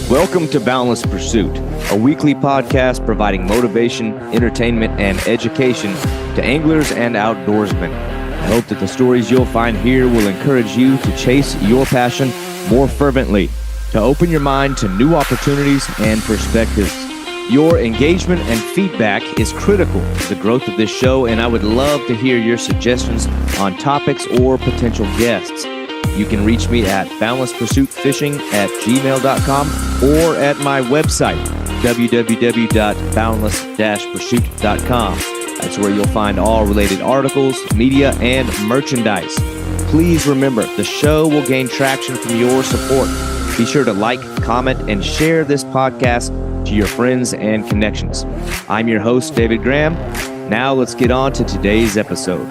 Welcome to Boundless Pursuit, a weekly podcast providing motivation, entertainment, and education to anglers and outdoorsmen. I hope that the stories you'll find here will encourage you to chase your passion more fervently, to open your mind to new opportunities and perspectives. Your engagement and feedback is critical to the growth of this show, and I would love to hear your suggestions on topics or potential guests. You can reach me at boundlesspursuitfishing@gmail.com or at my website, www.boundless-pursuit.com. That's where you'll find all related articles, media, and merchandise. Please remember, the show will gain traction from your support. Be sure to like, comment, and share this podcast to your friends and connections. I'm your host, David Graham. Now let's get on to today's episode.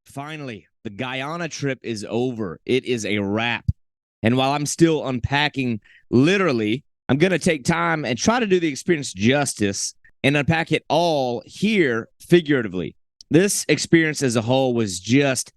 Finally, the Guyana trip is over. It is a wrap. And while I'm still unpacking literally, I'm going to take time and try to do the experience justice and unpack it all here figuratively. This experience as a whole was just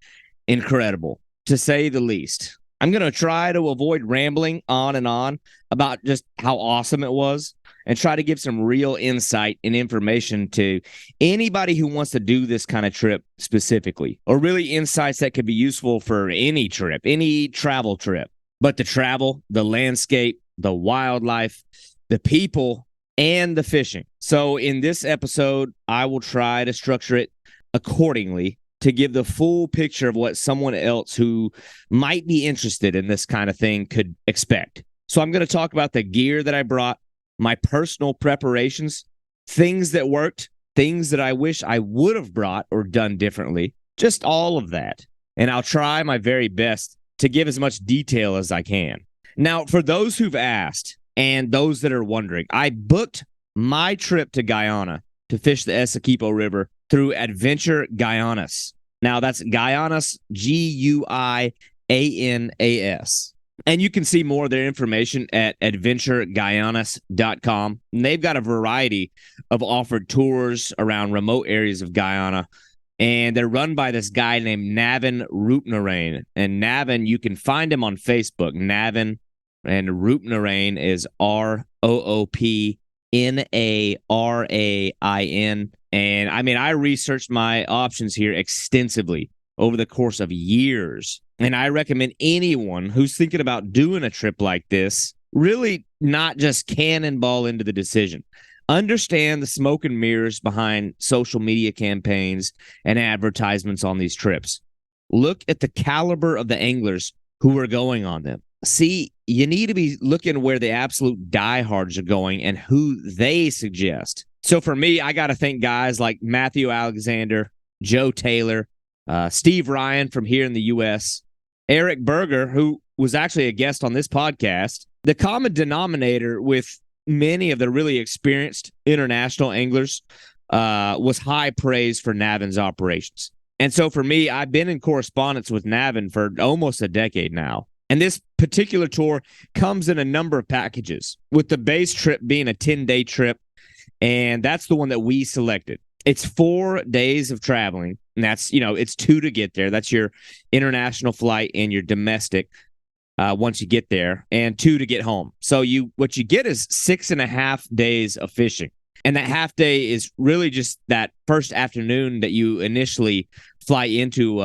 incredible, to say the least. I'm going to try to avoid rambling on and on about just how awesome it was and try to give some real insight and information to anybody who wants to do this kind of trip specifically, or really insights that could be useful for any trip, any travel trip. But the travel, the landscape, the wildlife, the people, and the fishing. So in this episode, I will try to structure it accordingly to give the full picture of what someone else who might be interested in this kind of thing could expect. So I'm going to talk about the gear that I brought, my personal preparations, things that worked, things that I wish I would have brought or done differently, just all of that. And I'll try my very best to give as much detail as I can. Now, for those who've asked and those that are wondering, I booked my trip to Guyana to fish the Essequibo River through Adventure Guyanas. Now, that's Guyanas, Guianas. And you can see more of their information at adventureguyanas.com. And they've got a variety of offered tours around remote areas of Guyana. And they're run by this guy named Navin Roopnarine. And Navin, you can find him on Facebook. Navin, and Roopnarine is Roopnarain. And I mean, I researched my options here extensively over the course of years. And I recommend anyone who's thinking about doing a trip like this really not just cannonball into the decision. Understand the smoke and mirrors behind social media campaigns and advertisements on these trips. Look at the caliber of the anglers who are going on them. See, you need to be looking where the absolute diehards are going and who they suggest. So for me, I got to thank guys like Matthew Alexander, Joe Taylor, Steve Ryan from here in the U.S., Eric Berger, who was actually a guest on this podcast. The common denominator with many of the really experienced international anglers was high praise for Navin's operations. And so for me, I've been in correspondence with Navin for almost a decade now. And this particular tour comes in a number of packages, with the base trip being a 10-day trip. And that's the one that we selected. It's 4 days of traveling. And that's, it's 2 to get there. That's your international flight and your domestic once you get there, and 2 to get home. So what you get is 6.5 days of fishing. And that half day is really just that first afternoon that you initially fly into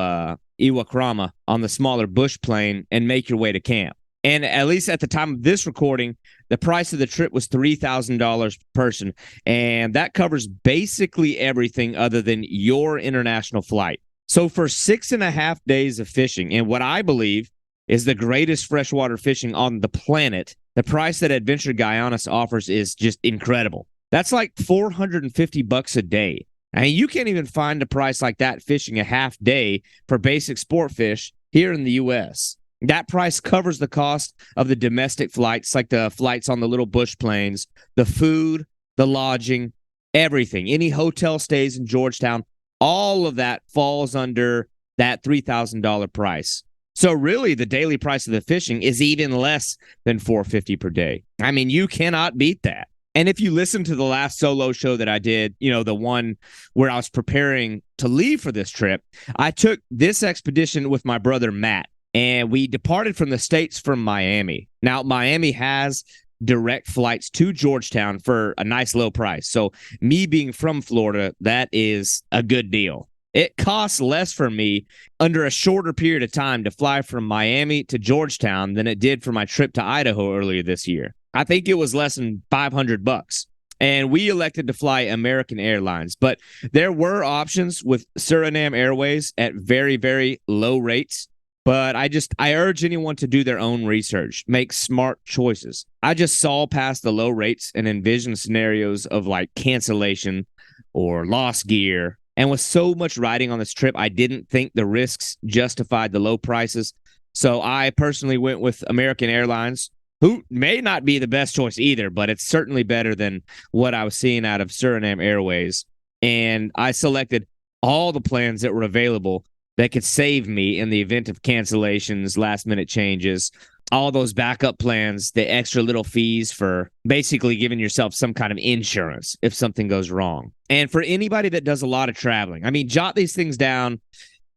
Iwakrama on the smaller bush plane and make your way to camp. And at least at the time of this recording, the price of the trip was $3,000 per person. And that covers basically everything other than your international flight. So for 6.5 days of fishing, and what I believe is the greatest freshwater fishing on the planet, the price that Adventure Guyanas offers is just incredible. That's like $450 a day. I mean, you can't even find a price like that fishing a half day for basic sport fish here in the U.S. That price covers the cost of the domestic flights, like the flights on the little bush planes, the food, the lodging, everything. Any hotel stays in Georgetown, all of that falls under that $3,000 price. So really, the daily price of the fishing is even less than $450 per day. I mean, you cannot beat that. And if you listen to the last solo show that I did, the one where I was preparing to leave for this trip, I took this expedition with my brother Matt, and we departed from the States from Miami. Now, Miami has direct flights to Georgetown for a nice low price. So me being from Florida, that is a good deal. It costs less for me under a shorter period of time to fly from Miami to Georgetown than it did for my trip to Idaho earlier this year. I think it was less than $500. And we elected to fly American Airlines, but there were options with Suriname Airways at very, very low rates. But I urge anyone to do their own research, make smart choices. I just saw past the low rates and envisioned scenarios of like cancellation or lost gear. And with so much riding on this trip, I didn't think the risks justified the low prices. So I personally went with American Airlines, who may not be the best choice either, but it's certainly better than what I was seeing out of Suriname Airways. And I selected all the plans that were available that could save me in the event of cancellations, last-minute changes, all those backup plans, the extra little fees for basically giving yourself some kind of insurance if something goes wrong. And for anybody that does a lot of traveling, I mean, jot these things down,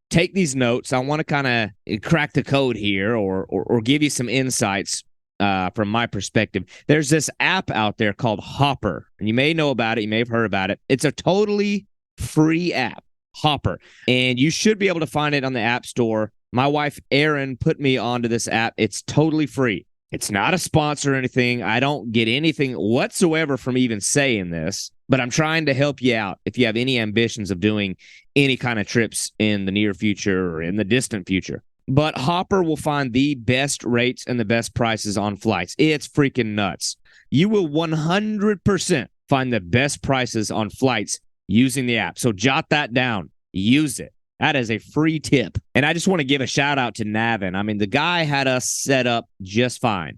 take these notes. I want to kind of crack the code here or give you some insights from my perspective. There's this app out there called Hopper, and you may know about it. You may have heard about it. It's a totally free app. Hopper, and you should be able to find it on the App Store. My wife, Erin, put me onto this app. It's totally free. It's not a sponsor or anything. I don't get anything whatsoever from even saying this, but I'm trying to help you out if you have any ambitions of doing any kind of trips in the near future or in the distant future. But Hopper will find the best rates and the best prices on flights. It's freaking nuts. You will 100% find the best prices on flights using the app. So jot that down. Use it. That is a free tip. And I just want to give a shout out to Navin. I mean, the guy had us set up just fine.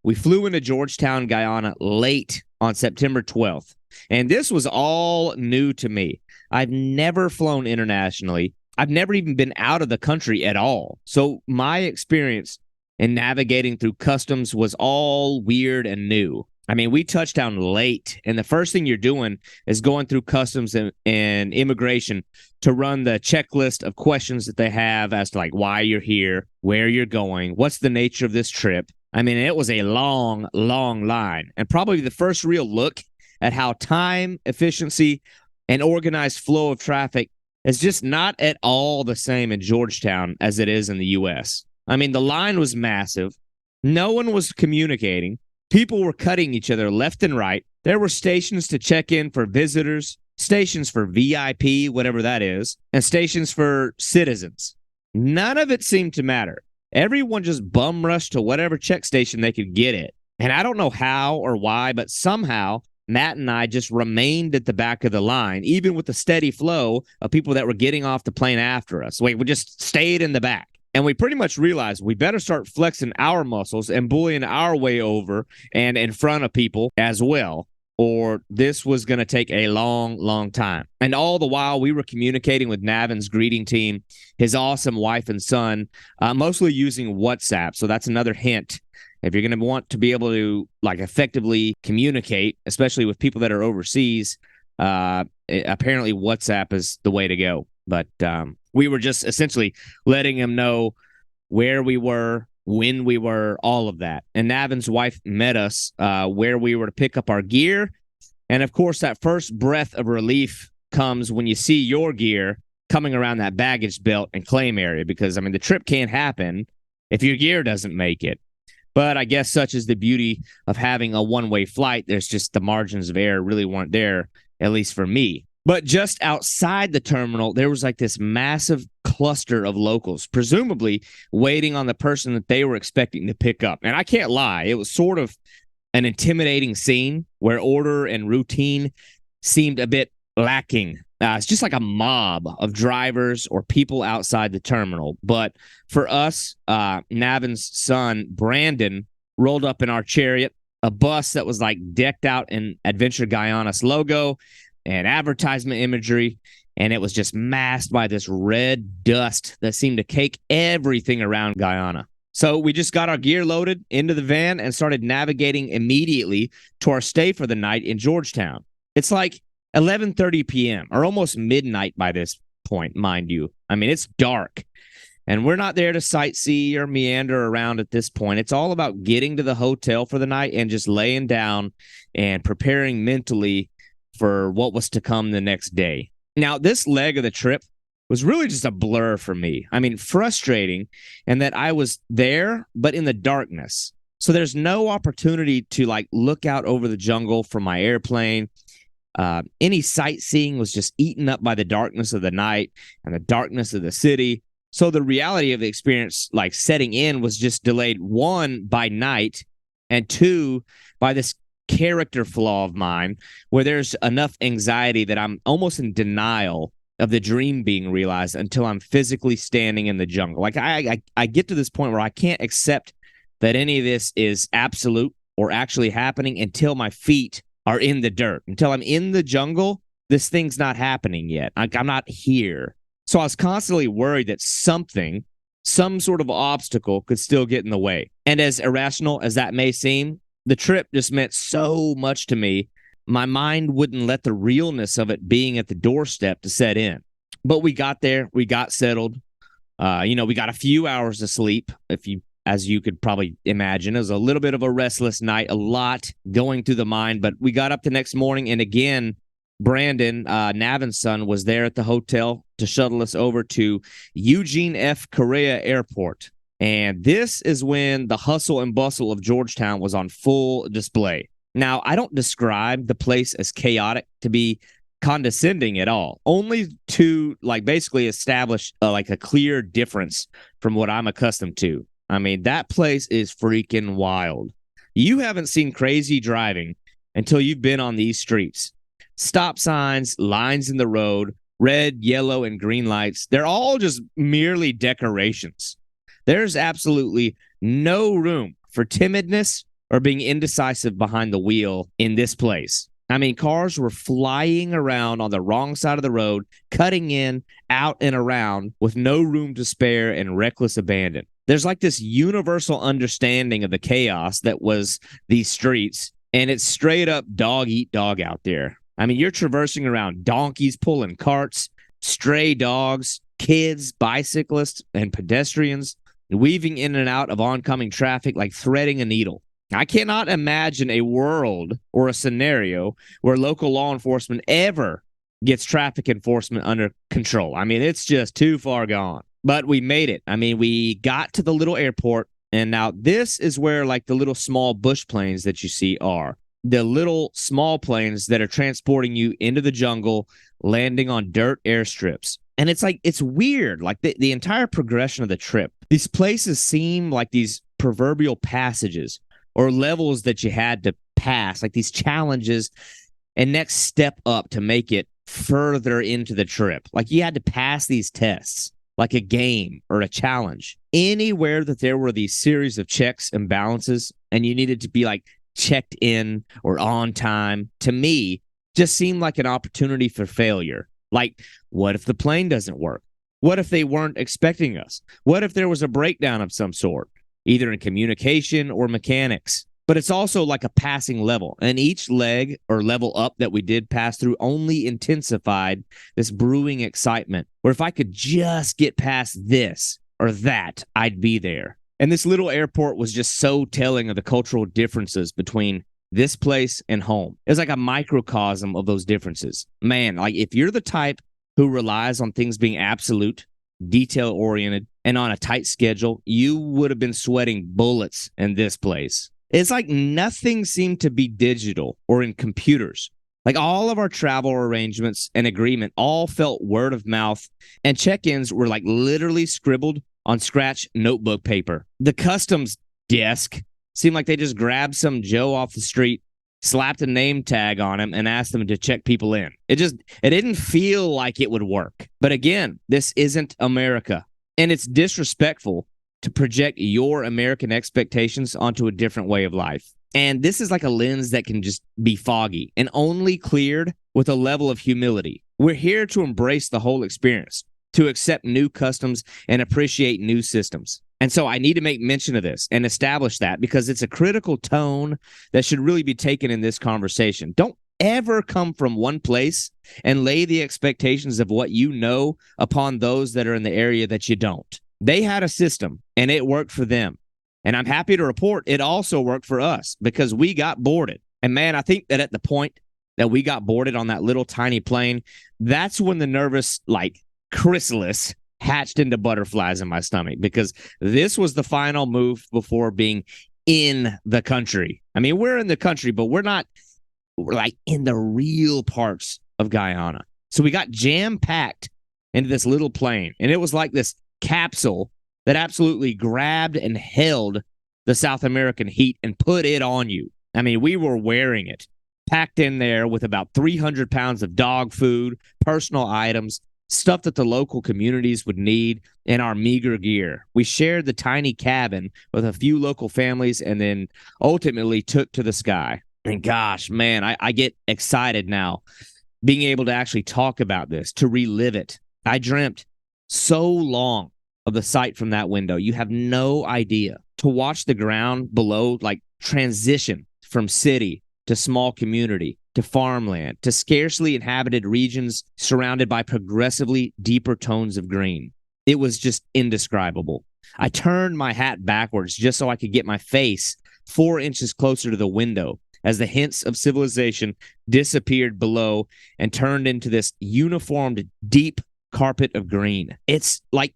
We flew into Georgetown, Guyana late on September 12th. And this was all new to me. I've never flown internationally. I've never even been out of the country at all. So my experience in navigating through customs was all weird and new. I mean, we touched down late, and the first thing you're doing is going through customs and immigration to run the checklist of questions that they have as to like why you're here, where you're going, what's the nature of this trip. I mean, it was a long, long line, and probably the first real look at how time, efficiency, and organized flow of traffic is just not at all the same in Georgetown as it is in the U.S. I mean, the line was massive. No one was communicating. People were cutting each other left and right. There were stations to check in for visitors, stations for VIP, whatever that is, and stations for citizens. None of it seemed to matter. Everyone just bum rushed to whatever check station they could get it. And I don't know how or why, but somehow Matt and I just remained at the back of the line, even with the steady flow of people that were getting off the plane after us. We just stayed in the back. And we pretty much realized we better start flexing our muscles and bullying our way over and in front of people as well, or this was going to take a long, long time. And all the while, we were communicating with Navin's greeting team, his awesome wife and son, mostly using WhatsApp. So that's another hint. If you're going to want to be able to like effectively communicate, especially with people that are overseas, apparently WhatsApp is the way to go. But we were just essentially letting him know where we were, when we were, all of that. And Navin's wife met us where we were to pick up our gear. And, of course, that first breath of relief comes when you see your gear coming around that baggage belt and claim area because, I mean, the trip can't happen if your gear doesn't make it. But I guess such is the beauty of having a one-way flight. There's just the margins of error really weren't there, at least for me. But just outside the terminal, there was like this massive cluster of locals, presumably waiting on the person that they were expecting to pick up. And I can't lie, it was sort of an intimidating scene where order and routine seemed a bit lacking. It's just like a mob of drivers or people outside the terminal. But for us, Navin's son, Brandon, rolled up in our chariot, a bus that was like decked out in Adventure Guyana's logo and advertisement imagery, and it was just masked by this red dust that seemed to cake everything around Guyana. So we just got our gear loaded into the van and started navigating immediately to our stay for the night in Georgetown. It's like 11:30 p.m. or almost midnight by this point, mind you. I mean, it's dark. And we're not there to sightsee or meander around at this point. It's all about getting to the hotel for the night and just laying down and preparing mentally for what was to come the next day. Now, this leg of the trip was really just a blur for me. I mean, frustrating in that I was there, but in the darkness. So there's no opportunity to like look out over the jungle from my airplane. Any sightseeing was just eaten up by the darkness of the night and the darkness of the city. So the reality of the experience, like setting in, was just delayed, one, by night, and two, by this character flaw of mine where there's enough anxiety that I'm almost in denial of the dream being realized until I'm physically standing in the jungle. Like I get to this point where I can't accept that any of this is absolute or actually happening until my feet are in the dirt. Until I'm in the jungle, this thing's not happening yet. Like I'm not here. So I was constantly worried that something, some sort of obstacle could still get in the way. And as irrational as that may seem, the trip just meant so much to me. My mind wouldn't let the realness of it being at the doorstep to set in. But we got there. We got settled. We got a few hours of sleep, as you could probably imagine. It was a little bit of a restless night, a lot going through the mind. But we got up the next morning, and again, Brandon, Navin's son, was there at the hotel to shuttle us over to Eugene F. Correa Airport. And this is when the hustle and bustle of Georgetown was on full display. Now, I don't describe the place as chaotic to be condescending at all, only to like basically establish like a clear difference from what I'm accustomed to. I mean, that place is freaking wild. You haven't seen crazy driving until you've been on these streets. Stop signs, lines in the road, red, yellow, and green lights. They're all just merely decorations. There's absolutely no room for timidness or being indecisive behind the wheel in this place. I mean, cars were flying around on the wrong side of the road, cutting in, out, and around with no room to spare and reckless abandon. There's like this universal understanding of the chaos that was these streets, and it's straight up dog eat dog out there. I mean, you're traversing around donkeys pulling carts, stray dogs, kids, bicyclists, and pedestrians, weaving in and out of oncoming traffic like threading a needle. I cannot imagine a world or a scenario where local law enforcement ever gets traffic enforcement under control. I mean, it's just too far gone. But we made it. I mean, we got to the little airport, and now this is where like the little small bush planes that you see are. The little small planes that are transporting you into the jungle, landing on dirt airstrips. And it's like, it's weird. Like the entire progression of the trip, these places seem like these proverbial passages or levels that you had to pass, like these challenges and next step up to make it further into the trip. Like you had to pass these tests, like a game or a challenge. Anywhere that there were these series of checks and balances and you needed to be like checked in or on time, to me, just seemed like an opportunity for failure. Like, what if the plane doesn't work? What if they weren't expecting us? What if there was a breakdown of some sort, either in communication or mechanics? But it's also like a passing level, and each leg or level up that we did pass through only intensified this brewing excitement, where if I could just get past this or that, I'd be there. And this little airport was just so telling of the cultural differences between this place and home. It's like a microcosm of those differences. Man, like if you're the type who relies on things being absolute, detail-oriented, and on a tight schedule, you would have been sweating bullets in this place. It's like nothing seemed to be digital or in computers. Like all of our travel arrangements and agreement all felt word of mouth, and check-ins were like literally scribbled on scratch notebook paper. The customs desk seemed like they just grabbed some Joe off the street, slapped a name tag on him, and asked them to check people in. It didn't feel like it would work. But again, this isn't America, and it's disrespectful to project your American expectations onto a different way of life. And this is like a lens that can just be foggy and only cleared with a level of humility. We're here to embrace the whole experience, to accept new customs and appreciate new systems. And so I need to make mention of this and establish that because it's a critical tone that should really be taken in this conversation. Don't ever come from one place and lay the expectations of what you know upon those that are in the area that you don't. They had a system and it worked for them. And I'm happy to report it also worked for us because we got boarded. And man, I think that at the point that we got boarded on that little tiny plane, that's when the nervous, like, chrysalis hatched into butterflies in my stomach because this was the final move before being in the country. I mean, we're in the country, but we're like in the real parts of Guyana. So we got jam-packed into this little plane, and it was like this capsule that absolutely grabbed and held the South American heat and put it on you. I mean, we were wearing it, packed in there with about 300 pounds of dog food, personal items, stuff that the local communities would need, and our meager gear. We shared the tiny cabin with a few local families and then ultimately took to the sky. And gosh, man, I get excited now being able to actually talk about this, to relive it. I dreamt so long of the sight from that window. You have no idea. To watch the ground below, like, transition from city to small community to farmland to scarcely inhabited regions surrounded by progressively deeper tones of green. It was just indescribable. I turned my hat backwards just so I could get my face 4 inches closer to the window as the hints of civilization disappeared below and turned into this uniformed, deep carpet of green. It's like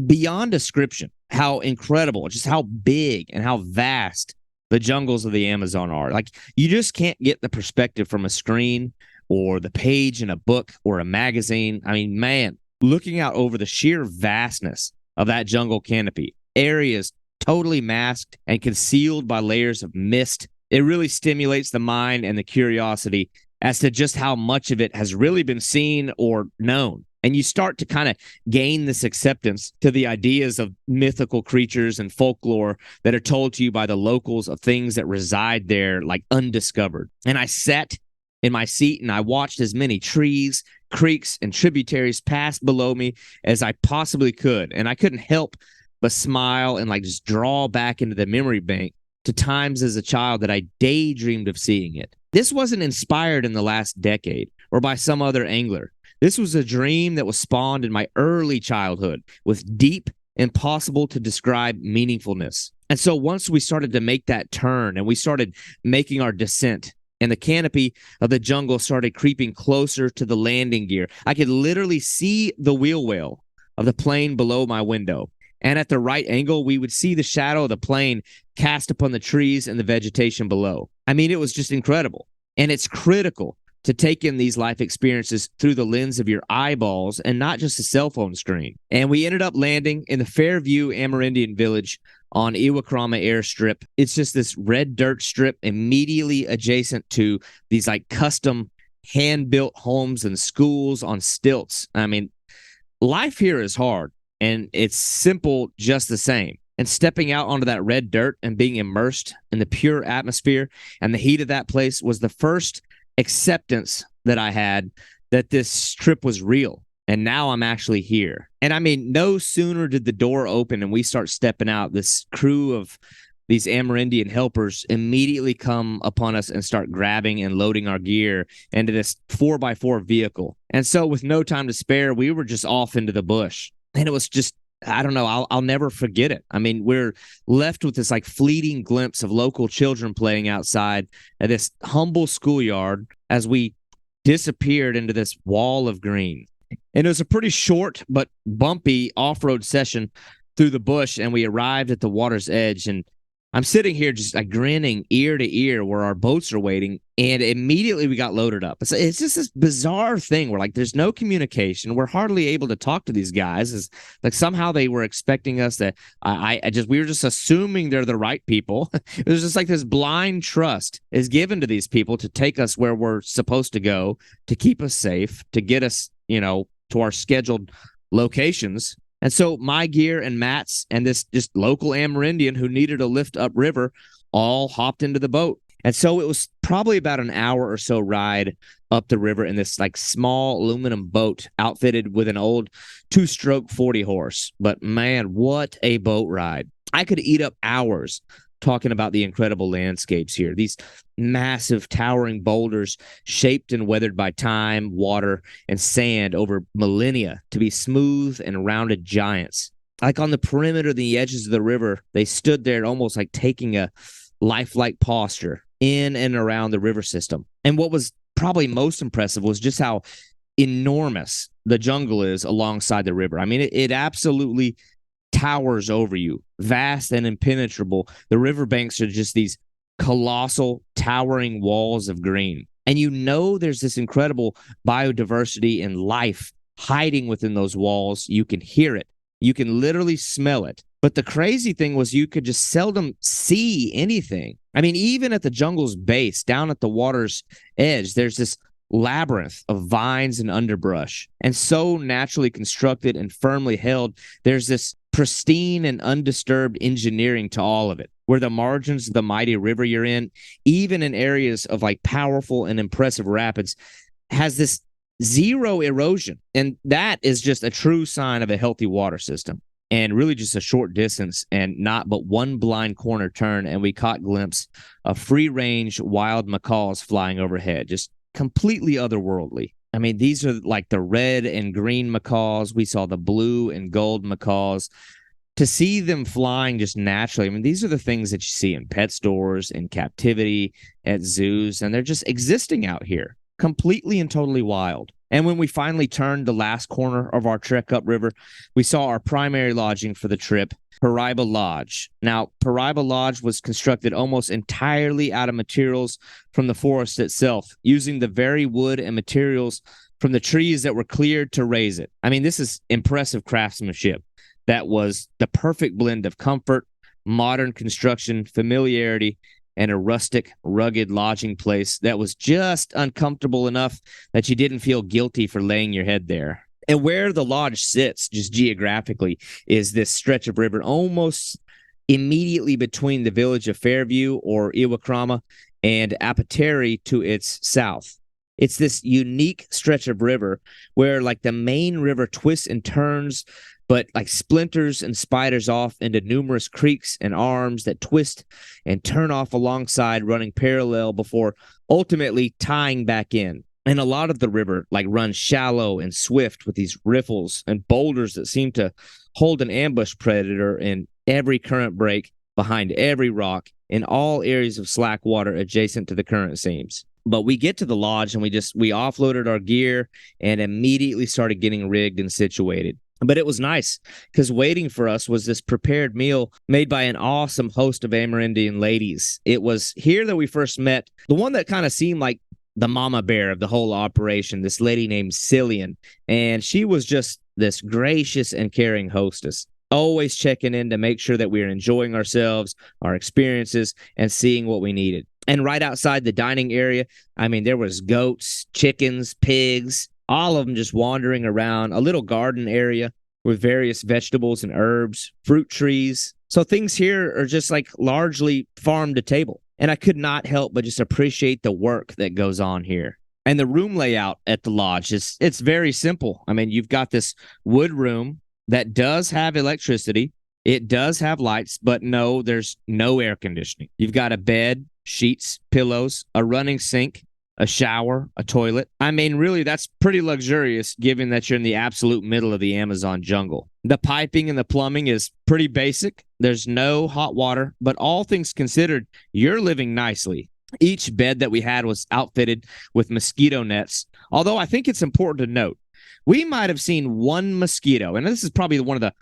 beyond description how incredible, just how big and how vast the jungles of the Amazon are. Like, you just can't get the perspective from a screen or the page in a book or a magazine. I mean, man, looking out over the sheer vastness of that jungle canopy, areas totally masked and concealed by layers of mist, it really stimulates the mind and the curiosity as to just how much of it has really been seen or known. And you start to kind of gain this acceptance to the ideas of mythical creatures and folklore that are told to you by the locals of things that reside there, like undiscovered. And I sat in my seat and I watched as many trees, creeks, and tributaries pass below me as I possibly could. And I couldn't help but smile and like just draw back into the memory bank to times as a child that I daydreamed of seeing it. This wasn't inspired in the last decade or by some other angler. This was a dream that was spawned in my early childhood with deep, impossible to describe meaningfulness. And so once we started to make that turn and we started making our descent and the canopy of the jungle started creeping closer to the landing gear, I could literally see the wheel well of the plane below my window. And at the right angle, we would see the shadow of the plane cast upon the trees and the vegetation below. I mean, it was just incredible. And it's critical to take in these life experiences through the lens of your eyeballs and not just a cell phone screen. And we ended up landing in the Fairview Amerindian Village on Iwakrama Airstrip. It's just this red dirt strip immediately adjacent to these like custom hand-built homes and schools on stilts. I mean, life here is hard and it's simple just the same. And stepping out onto that red dirt and being immersed in the pure atmosphere and the heat of that place was the first acceptance that I had that this trip was real. And now I'm actually here. And I mean, no sooner did the door open and we start stepping out, this crew of these Amerindian helpers immediately come upon us and start grabbing and loading our gear into this 4x4 vehicle. And so with no time to spare, we were just off into the bush. And it was just, I don't know, I'll never forget it. I mean, we're left with this like fleeting glimpse of local children playing outside at this humble schoolyard as we disappeared into this wall of green. And it was a pretty short but bumpy off-road session through the bush, and we arrived at the water's edge. And I'm sitting here just like grinning ear to ear where our boats are waiting, and immediately we got loaded up. It's just this bizarre thing where like there's no communication. We're hardly able to talk to these guys. It's like somehow they were expecting us to. We were just assuming they're the right people. It was just like this blind trust is given to these people to take us where we're supposed to go, to keep us safe, to get us, to our scheduled locations. And so my gear and Matt's and this just local Amerindian who needed a lift upriver all hopped into the boat. And so it was probably about an hour or so ride up the river in this like small aluminum boat outfitted with an old two-stroke 40 horse. But man, what a boat ride. I could eat up hours talking about the incredible landscapes here. These massive towering boulders shaped and weathered by time, water, and sand over millennia to be smooth and rounded giants. Like on the perimeter, the edges of the river, they stood there almost like taking a lifelike posture in and around the river system. And what was probably most impressive was just how enormous the jungle is alongside the river. I mean, it absolutely towers over you, vast and impenetrable. The riverbanks are just these colossal, towering walls of green. And you know there's this incredible biodiversity and life hiding within those walls. You can hear it. You can literally smell it. But the crazy thing was you could just seldom see anything. I mean, even at the jungle's base, down at the water's edge, there's this labyrinth of vines and underbrush. And so naturally constructed and firmly held, there's this pristine and undisturbed engineering to all of it, where the margins of the mighty river you're in, even in areas of like powerful and impressive rapids, has this zero erosion. And that is just a true sign of a healthy water system. And really just a short distance and not but one blind corner turn, and we caught a glimpse of free-range wild macaws flying overhead, just completely otherworldly. I mean, these are like the red and green macaws. We saw the blue and gold macaws. To see them flying just naturally, I mean, these are the things that you see in pet stores, in captivity, at zoos, and they're just existing out here, completely and totally wild. And when we finally turned the last corner of our trek upriver, we saw our primary lodging for the trip, Paraiba Lodge. Now, Paraiba Lodge was constructed almost entirely out of materials from the forest itself, using the very wood and materials from the trees that were cleared to raise it. I mean, this is impressive craftsmanship that was the perfect blend of comfort, modern construction, familiarity, and a rustic, rugged lodging place that was just uncomfortable enough that you didn't feel guilty for laying your head there. And where the lodge sits, just geographically, is this stretch of river almost immediately between the village of Fairview or Iwakrama and Apateri to its south. It's this unique stretch of river where like the main river twists and turns, but like splinters and spiders off into numerous creeks and arms that twist and turn off alongside, running parallel before ultimately tying back in. And a lot of the river like runs shallow and swift with these riffles and boulders that seem to hold an ambush predator in every current break, behind every rock, in all areas of slack water adjacent to the current seams. But we get to the lodge and we offloaded our gear and immediately started getting rigged and situated. But it was nice because waiting for us was this prepared meal made by an awesome host of Amerindian ladies. It was here that we first met the one that kind of seemed like the mama bear of the whole operation, this lady named Cillian. And she was just this gracious and caring hostess, always checking in to make sure that we were enjoying ourselves, our experiences, and seeing what we needed. And right outside the dining area, I mean, there was goats, chickens, pigs, all of them just wandering around, a little garden area with various vegetables and herbs, fruit trees. So things here are just like largely farm to table. And I could not help but just appreciate the work that goes on here. And the room layout at the lodge it's very simple. I mean, you've got this wood room that does have electricity. It does have lights, but no, there's no air conditioning. You've got a bed, sheets, pillows, a running sink, a shower, a toilet. I mean, really, that's pretty luxurious given that you're in the absolute middle of the Amazon jungle. The piping and the plumbing is pretty basic. There's no hot water, but all things considered, you're living nicely. Each bed that we had was outfitted with mosquito nets, although I think it's important to note, we might have seen one mosquito, and this is probably one of the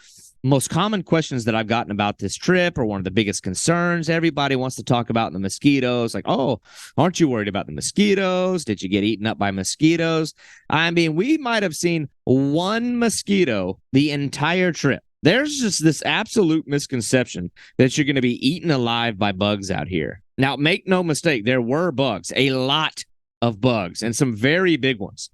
most common questions that I've gotten about this trip, or one of the biggest concerns. Everybody wants to talk about the mosquitoes. Like, oh, aren't you worried about the mosquitoes? Did you get eaten up by mosquitoes? I mean, we might have seen one mosquito the entire trip. There's just this absolute misconception that you're going to be eaten alive by bugs out here. Now, make no mistake, there were bugs, a lot of bugs, and some very big ones.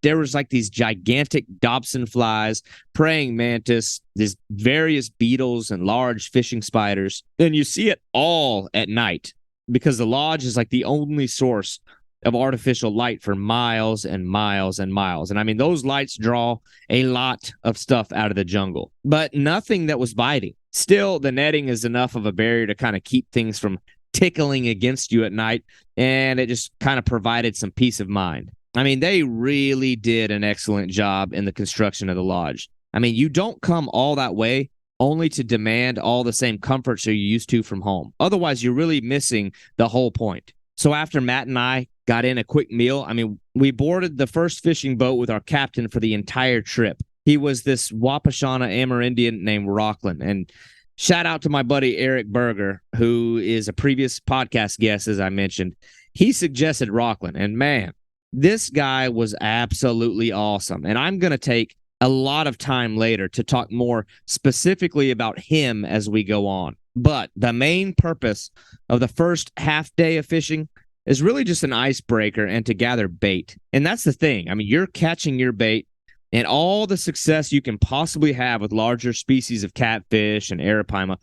There was like these gigantic Dobson flies, praying mantis, these various beetles and large fishing spiders. And you see it all at night. because the lodge is like the only source of artificial light for miles and miles and miles. And I mean, those lights draw a lot of stuff out of the jungle, but nothing that was biting. Still, the netting is enough of a barrier to kind of keep things from tickling against you at night, and it just kind of provided some peace of mind. I mean, they really did an excellent job in the construction of the lodge. I mean, you don't come all that way only to demand all the same comforts you're used to from home. Otherwise, you're really missing the whole point. So after Matt and I got in a quick meal, I mean, we boarded the first fishing boat with our captain for the entire trip. He was this Wapashana Amerindian named Rockland. And shout out to my buddy Eric Berger, who is a previous podcast guest, as I mentioned. He suggested Rockland. And man, this guy was absolutely awesome. And I'm going to take a lot of time later to talk more specifically about him as we go on. But the main purpose of the first half day of fishing is really just an icebreaker and to gather bait. And that's the thing. I mean, you're catching your bait, and all the success you can possibly have with larger species of catfish and arapaima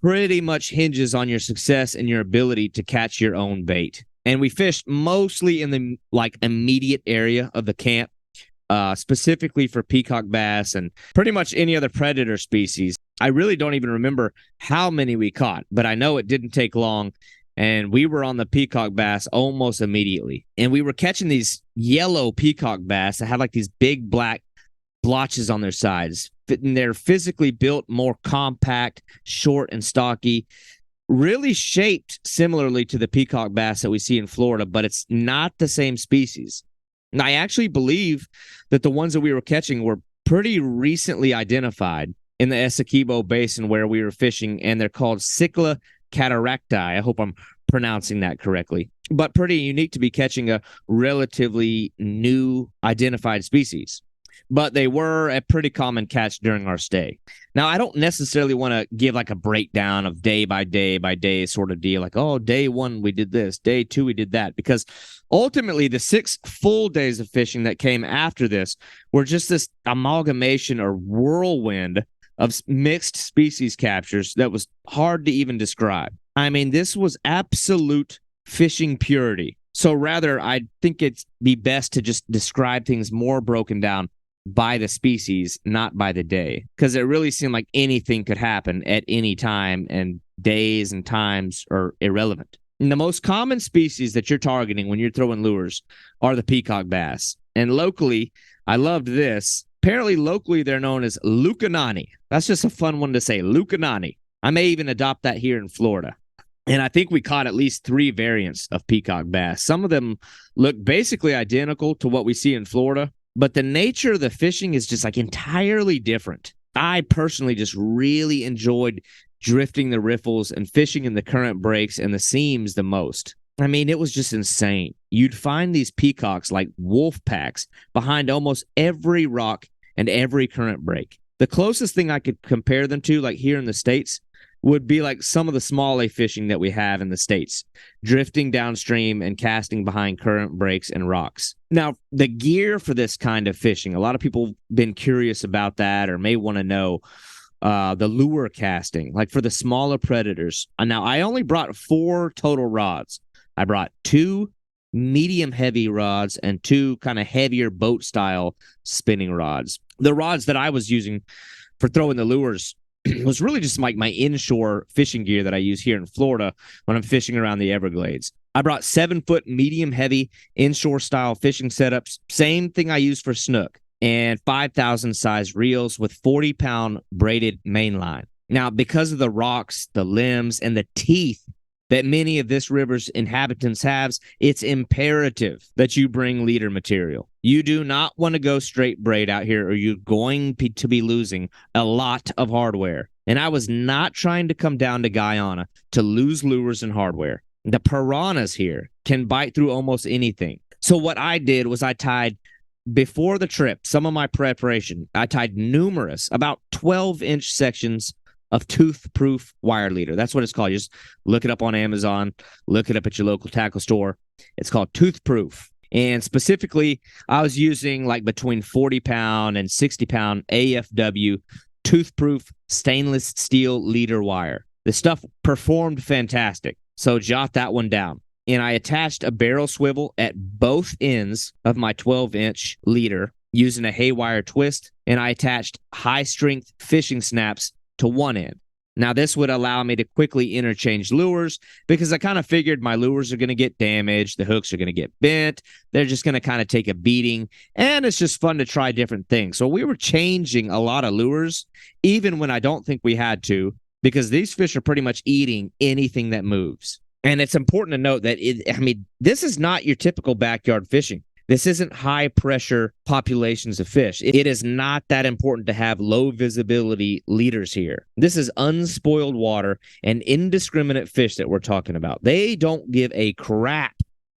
pretty much hinges on your success and your ability to catch your own bait. And we fished mostly in the immediate area of the camp, specifically for peacock bass and pretty much any other predator species. I really don't even remember how many we caught, but I know it didn't take long, and we were on the peacock bass almost immediately. And we were catching these yellow peacock bass that had like these big black blotches on their sides. And they're physically built, more compact, short and stocky, really shaped similarly to the peacock bass that we see in Florida, but it's not the same species. And I actually believe that the ones that we were catching were pretty recently identified in the Essequibo Basin where we were fishing, and they're called Cycla cataracti. I hope I'm pronouncing that correctly. But pretty unique to be catching a relatively new identified species. But they were a pretty common catch during our stay. Now, I don't necessarily want to give like a breakdown of day by day sort of deal, like, oh, day one we did this, day two we did that, because ultimately the 6 full days of fishing that came after this were just this amalgamation or whirlwind of mixed species captures that was hard to even describe. I mean, this was absolute fishing purity. So rather, I think it'd be best to just describe things more broken down by the species, not by the day, because it really seemed like anything could happen at any time, and days and times are irrelevant. And the most common species that you're targeting when you're throwing lures are the peacock bass. And locally, I loved this. Apparently, locally, they're known as Lukanani. That's just a fun one to say, Lukanani. I may even adopt that here in Florida. And I think we caught at least 3 variants of peacock bass. Some of them look basically identical to what we see in Florida, but the nature of the fishing is just like entirely different. I personally just really enjoyed drifting the riffles and fishing in the current breaks and the seams the most. I mean, it was just insane. You'd find these peacocks like wolf packs behind almost every rock and every current break. The closest thing I could compare them to, like here in the States, would be like some of the smallie fishing that we have in the States, drifting downstream and casting behind current breaks and rocks. Now, the gear for this kind of fishing, a lot of people have been curious about that or may want to know the lure casting, like for the smaller predators. Now, I only brought 4 total rods. I brought 2 medium heavy rods and 2 kind of heavier boat style spinning rods. The rods that I was using for throwing the lures was really just like my inshore fishing gear that I use here in Florida when I'm fishing around the Everglades. I brought 7-foot medium heavy inshore style fishing setups, same thing I use for snook, and 5,000 size reels with 40-pound braided mainline. Now, because of the rocks, the limbs, and the teeth that many of this river's inhabitants have, it's imperative that you bring leader material. You do not want to go straight braid out here, or you're going to be losing a lot of hardware. And I was not trying to come down to Guyana to lose lures and hardware. The piranhas here can bite through almost anything. So what I did was I tied, before the trip, some of my preparation, I tied numerous, about 12-inch sections of tooth-proof wire leader. That's what it's called. You just look it up on Amazon, look it up at your local tackle store. It's called tooth-proof. And specifically, I was using like between 40-pound and 60-pound AFW tooth-proof stainless steel leader wire. The stuff performed fantastic. So jot that one down. And I attached a barrel swivel at both ends of my 12-inch leader using a haywire twist, and I attached high-strength fishing snaps to one end. Now, this would allow me to quickly interchange lures because I kind of figured my lures are going to get damaged, the hooks are going to get bent, they're just going to kind of take a beating, and it's just fun to try different things. So we were changing a lot of lures, even when I don't think we had to, because these fish are pretty much eating anything that moves. And it's important to note that, this is not your typical backyard fishing. This isn't high-pressure populations of fish. It is not that important to have low-visibility leaders here. This is unspoiled water and indiscriminate fish that we're talking about. They don't give a crap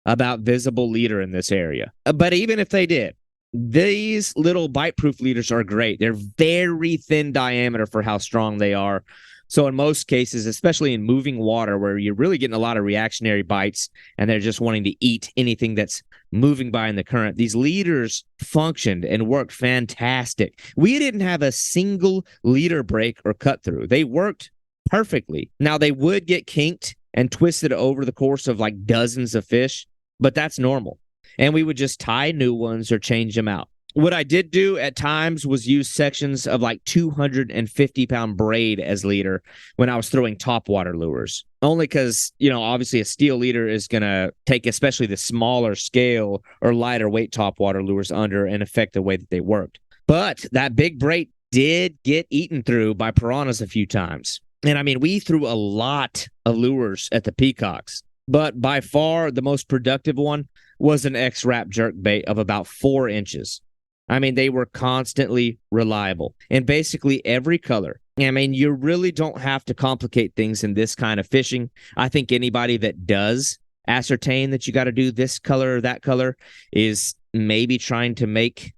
about visible leader in this area. But even if they did, these little bite-proof leaders are great. They're very thin diameter for how strong they are. So in most cases, especially in moving water where you're really getting a lot of reactionary bites and they're just wanting to eat anything that's moving by in the current, these leaders functioned and worked fantastic. We didn't have a single leader break or cut through. They worked perfectly. Now, they would get kinked and twisted over the course of like dozens of fish, but that's normal. And we would just tie new ones or change them out. What I did do at times was use sections of like 250-pound braid as leader when I was throwing topwater lures. Only because, obviously a steel leader is going to take especially the smaller scale or lighter weight topwater lures under and affect the way that they worked. But that big braid did get eaten through by piranhas a few times. And we threw a lot of lures at the peacocks. But by far the most productive one was an X-Wrap jerkbait of about 4 inches. They were constantly reliable in basically every color. You really don't have to complicate things in this kind of fishing. I think anybody that does ascertain that you got to do this color or that color is maybe trying to make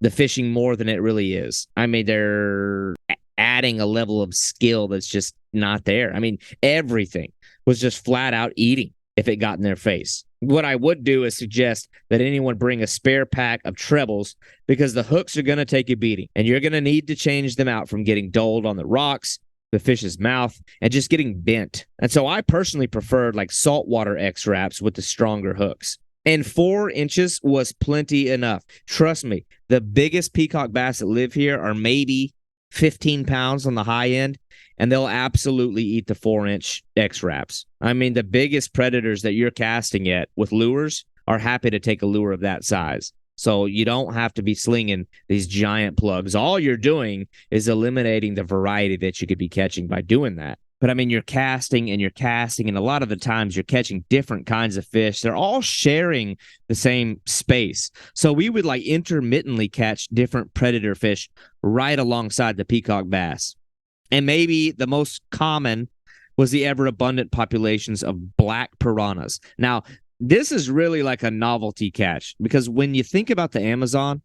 the fishing more than it really is. They're adding a level of skill that's just not there. Everything was just flat out eating if it got in their face. What I would do is suggest that anyone bring a spare pack of trebles because the hooks are going to take a beating and you're going to need to change them out from getting dulled on the rocks, the fish's mouth, and just getting bent. And so I personally preferred like saltwater X-Wraps with the stronger hooks. And 4 inches was plenty enough. Trust me, the biggest peacock bass that live here are maybe 15 pounds on the high end, and they'll absolutely eat the 4-inch X-Wraps. The biggest predators that you're casting at with lures are happy to take a lure of that size. So you don't have to be slinging these giant plugs. All you're doing is eliminating the variety that you could be catching by doing that. But you're casting, and a lot of the times you're catching different kinds of fish. They're all sharing the same space. So we would like intermittently catch different predator fish right alongside the peacock bass. And maybe the most common was the ever-abundant populations of black piranhas. Now, this is really like a novelty catch because when you think about the Amazon,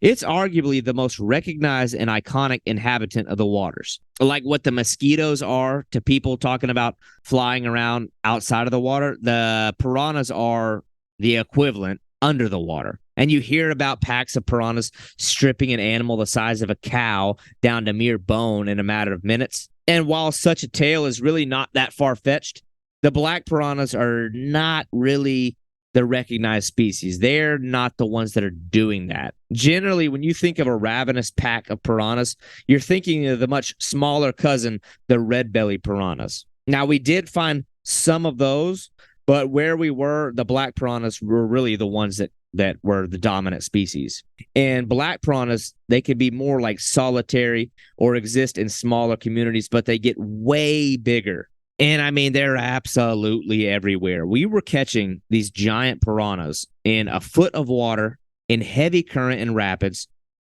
it's arguably the most recognized and iconic inhabitant of the waters. Like what the mosquitoes are to people talking about flying around outside of the water, the piranhas are the equivalent under the water. And you hear about packs of piranhas stripping an animal the size of a cow down to mere bone in a matter of minutes. And while such a tale is really not that far-fetched, the black piranhas are not really the recognized species. They're not the ones that are doing that. Generally, when you think of a ravenous pack of piranhas, you're thinking of the much smaller cousin, the red-belly piranhas. Now, we did find some of those, but where we were, the black piranhas were really the ones that were the dominant species. And black piranhas, they can be more like solitary or exist in smaller communities, but they get way bigger. And they're absolutely everywhere. We were catching these giant piranhas in a foot of water, in heavy current and rapids,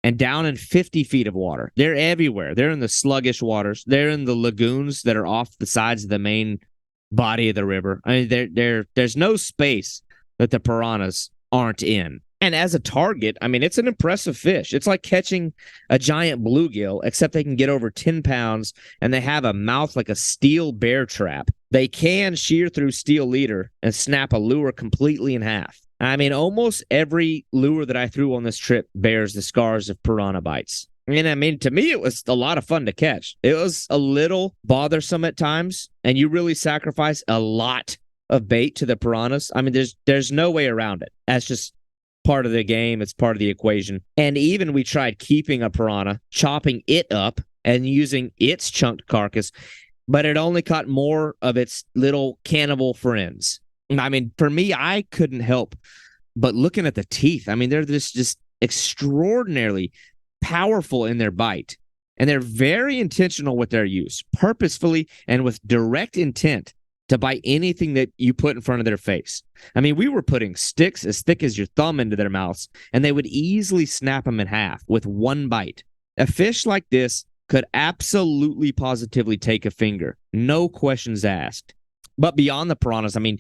and down in 50 feet of water. They're everywhere. They're in the sluggish waters. They're in the lagoons that are off the sides of the main body of the river. There's no space that the piranhas aren't in. And as a target, it's an impressive fish. It's like catching a giant bluegill, except they can get over 10 pounds, and they have a mouth like a steel bear trap. They can shear through steel leader and snap a lure completely in half. Almost every lure that I threw on this trip bears the scars of piranha bites. And I mean, to me, it was a lot of fun to catch. It was a little bothersome at times, and you really sacrifice a lot of bait to the piranhas. I mean, there's no way around it. That's just part of the game. It's part of the equation. And even we tried keeping a piranha, chopping it up, and using its chunked carcass, but it only caught more of its little cannibal friends. I mean, for me, I couldn't help but looking at the teeth. I mean, they're just extraordinarily powerful in their bite, and they're very intentional with their use, purposefully and with direct intent to bite anything that you put in front of their face. I mean, we were putting sticks as thick as your thumb into their mouths, and they would easily snap them in half with one bite. A fish like this could absolutely positively take a finger, no questions asked. But beyond the piranhas, I mean,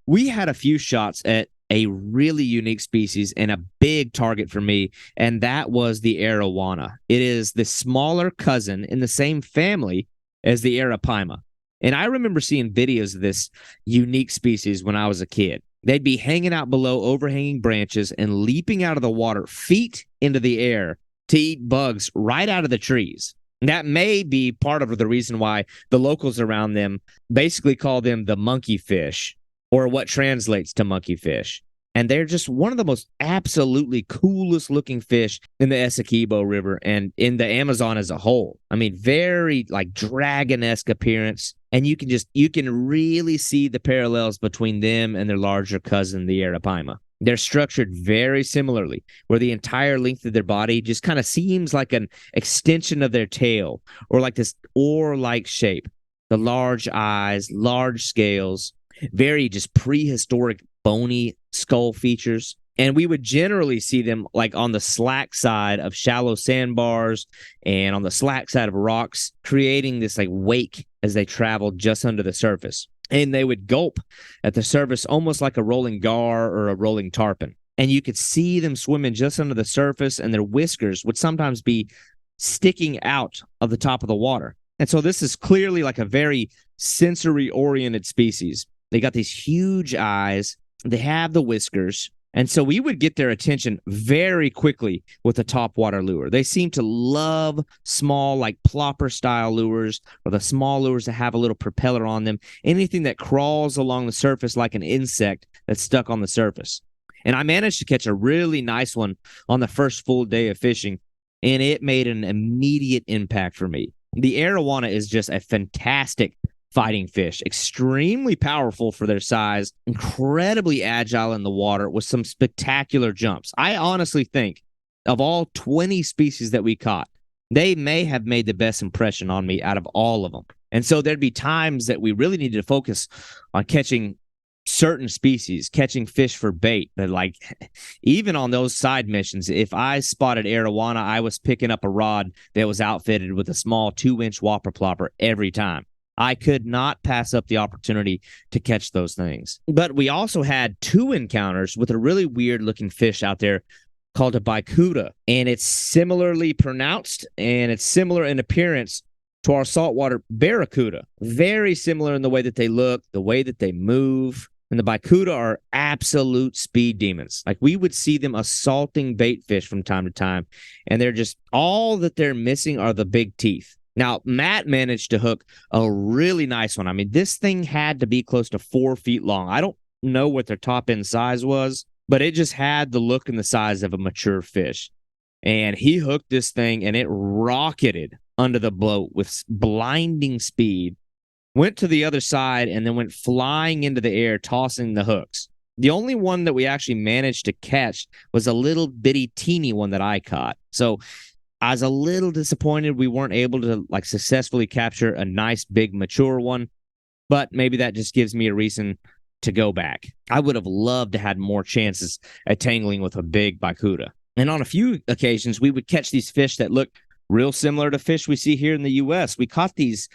we had a few shots at a really unique species and a big target for me, and that was the arowana. It is the smaller cousin in the same family as the arapaima. And I remember seeing videos of this unique species when I was a kid. They'd be hanging out below overhanging branches and leaping out of the water, feet into the air, to eat bugs right out of the trees. That may be part of the reason why the locals around them basically call them the monkey fish, or what translates to monkey fish. And they're just one of the most absolutely coolest looking fish in the Essequibo River and in the Amazon as a whole. I mean, very like dragon-esque appearance. And you can really see the parallels between them and their larger cousin, the arapaima. They're structured very similarly, where the entire length of their body just kind of seems like an extension of their tail, or like this oar-like shape. The large eyes, large scales, very just prehistoric bony skull features. And we would generally see them like on the slack side of shallow sandbars and on the slack side of rocks, creating this like wake as they traveled just under the surface. And they would gulp at the surface almost like a rolling gar or a rolling tarpon. And you could see them swimming just under the surface, and their whiskers would sometimes be sticking out of the top of the water. And so this is clearly like a very sensory-oriented species. They got these huge eyes. They have the whiskers. And so we would get their attention very quickly with a topwater lure. They seem to love small, like plopper-style lures, or the small lures that have a little propeller on them, anything that crawls along the surface like an insect that's stuck on the surface. And I managed to catch a really nice one on the first full day of fishing, and it made an immediate impact for me. The arowana is just a fantastic fighting fish, extremely powerful for their size, incredibly agile in the water with some spectacular jumps. I honestly think of all 20 species that we caught, they may have made the best impression on me out of all of them. And so there'd be times that we really needed to focus on catching certain species, catching fish for bait. But like, even on those side missions, if I spotted arowana, I was picking up a rod that was outfitted with a small 2-inch whopper plopper every time. I could not pass up the opportunity to catch those things. But we also had 2 encounters with a really weird-looking fish out there called a bicuda, and it's similarly pronounced, and it's similar in appearance to our saltwater barracuda. Very similar in the way that they look, the way that they move. And the bicuda are absolute speed demons. Like, we would see them assaulting bait fish from time to time, and they're just, all that they're missing are the big teeth. Now, Matt managed to hook a really nice one. I mean, this thing had to be close to 4 feet long. I don't know what their top end size was, but it just had the look and the size of a mature fish. And he hooked this thing, and it rocketed under the boat with blinding speed, went to the other side, and then went flying into the air, tossing the hooks. The only one that we actually managed to catch was a little bitty teeny one that I caught. So I was a little disappointed we weren't able to like successfully capture a nice big mature one, but maybe that just gives me a reason to go back. I would have loved to had more chances at tangling with a big bicuda. And on a few occasions, we would catch these fish that look real similar to fish we see here in the U.S. We caught these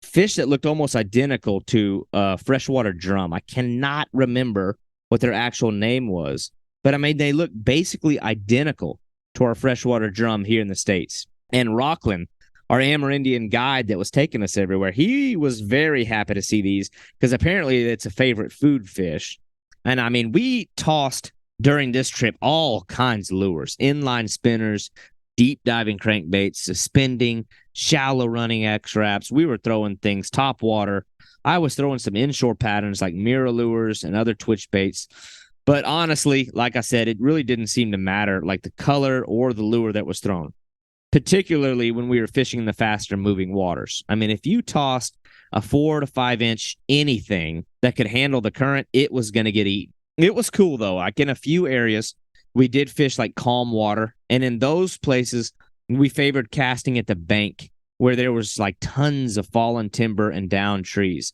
fish that looked almost identical to a freshwater drum. I cannot remember what their actual name was, but I mean, they look basically identical to our freshwater drum here in the States. And Rockland, our Amerindian guide that was taking us everywhere, he was very happy to see these because apparently it's a favorite food fish. And I mean, we tossed during this trip all kinds of lures, inline spinners, deep diving crankbaits, suspending, shallow running X-Wraps. We were throwing things top water. I was throwing some inshore patterns like mirror lures and other twitch baits. But honestly, like I said, it really didn't seem to matter, like the color or the lure that was thrown, particularly when we were fishing in the faster moving waters. I mean, if you tossed a 4 to 5 inch anything that could handle the current, it was going to get eaten. It was cool, though. Like in a few areas, we did fish like calm water. And in those places, we favored casting at the bank where there was like tons of fallen timber and downed trees.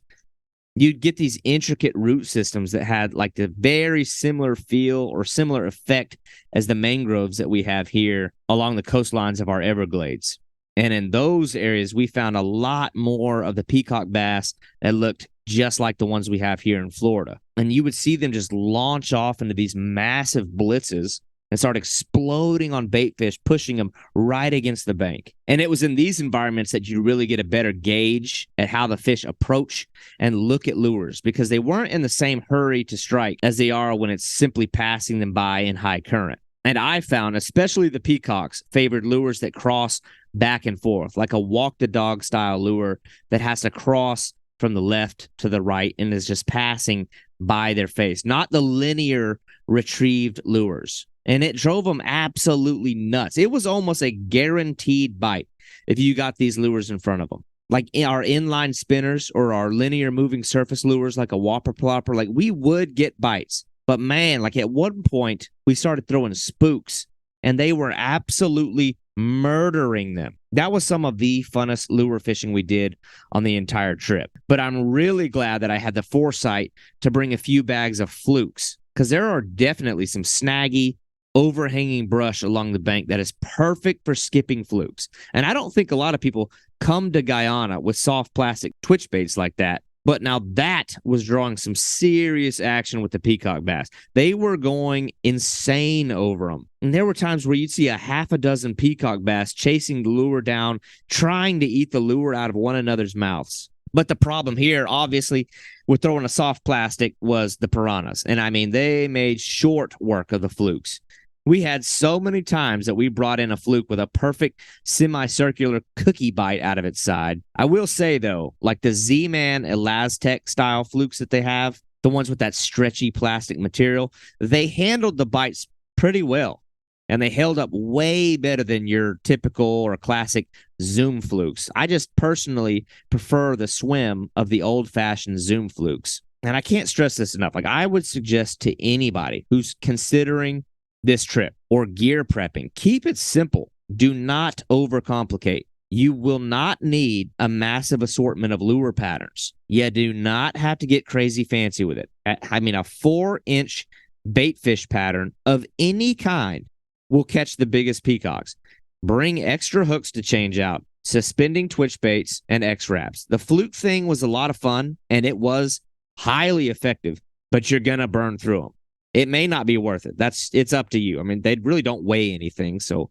You'd get these intricate root systems that had like the very similar feel or similar effect as the mangroves that we have here along the coastlines of our Everglades. And in those areas, we found a lot more of the peacock bass that looked just like the ones we have here in Florida. And you would see them just launch off into these massive blitzes and start exploding on bait fish, pushing them right against the bank. And it was in these environments that you really get a better gauge at how the fish approach and look at lures, because they weren't in the same hurry to strike as they are when it's simply passing them by in high current. And I found, especially the peacocks, favored lures that cross back and forth, like a walk the dog style lure that has to cross from the left to the right and is just passing by their face, not the linear retrieved lures. And it drove them absolutely nuts. It was almost a guaranteed bite if you got these lures in front of them. Like our inline spinners or our linear moving surface lures like a whopper plopper, like we would get bites. But man, like at one point, we started throwing spooks, and they were absolutely murdering them. That was some of the funnest lure fishing we did on the entire trip. But I'm really glad that I had the foresight to bring a few bags of flukes, because there are definitely some snaggy, overhanging brush along the bank that is perfect for skipping flukes. And I don't think a lot of people come to Guyana with soft plastic twitch baits like that. But now that was drawing some serious action with the peacock bass. They were going insane over them. And there were times where you'd see a half a dozen peacock bass chasing the lure down, trying to eat the lure out of one another's mouths. But the problem here, obviously, with throwing a soft plastic was the piranhas. And I mean, they made short work of the flukes. We had so many times that we brought in a fluke with a perfect semicircular cookie bite out of its side. I will say, though, like the Z-Man Elastec style flukes that they have, the ones with that stretchy plastic material, they handled the bites pretty well. And they held up way better than your typical or classic Zoom flukes. I just personally prefer the swim of the old-fashioned Zoom flukes. And I can't stress this enough. Like, I would suggest to anybody who's considering this trip or gear prepping, keep it simple. Do not overcomplicate. You will not need a massive assortment of lure patterns. You do not have to get crazy fancy with it. I mean, a 4-inch bait fish pattern of any kind will catch the biggest peacocks. Bring extra hooks to change out, suspending twitch baits, and X-Wraps. The fluke thing was a lot of fun, and it was highly effective, but you're going to burn through them. It may not be worth it. It's up to you. I mean, they really don't weigh anything, so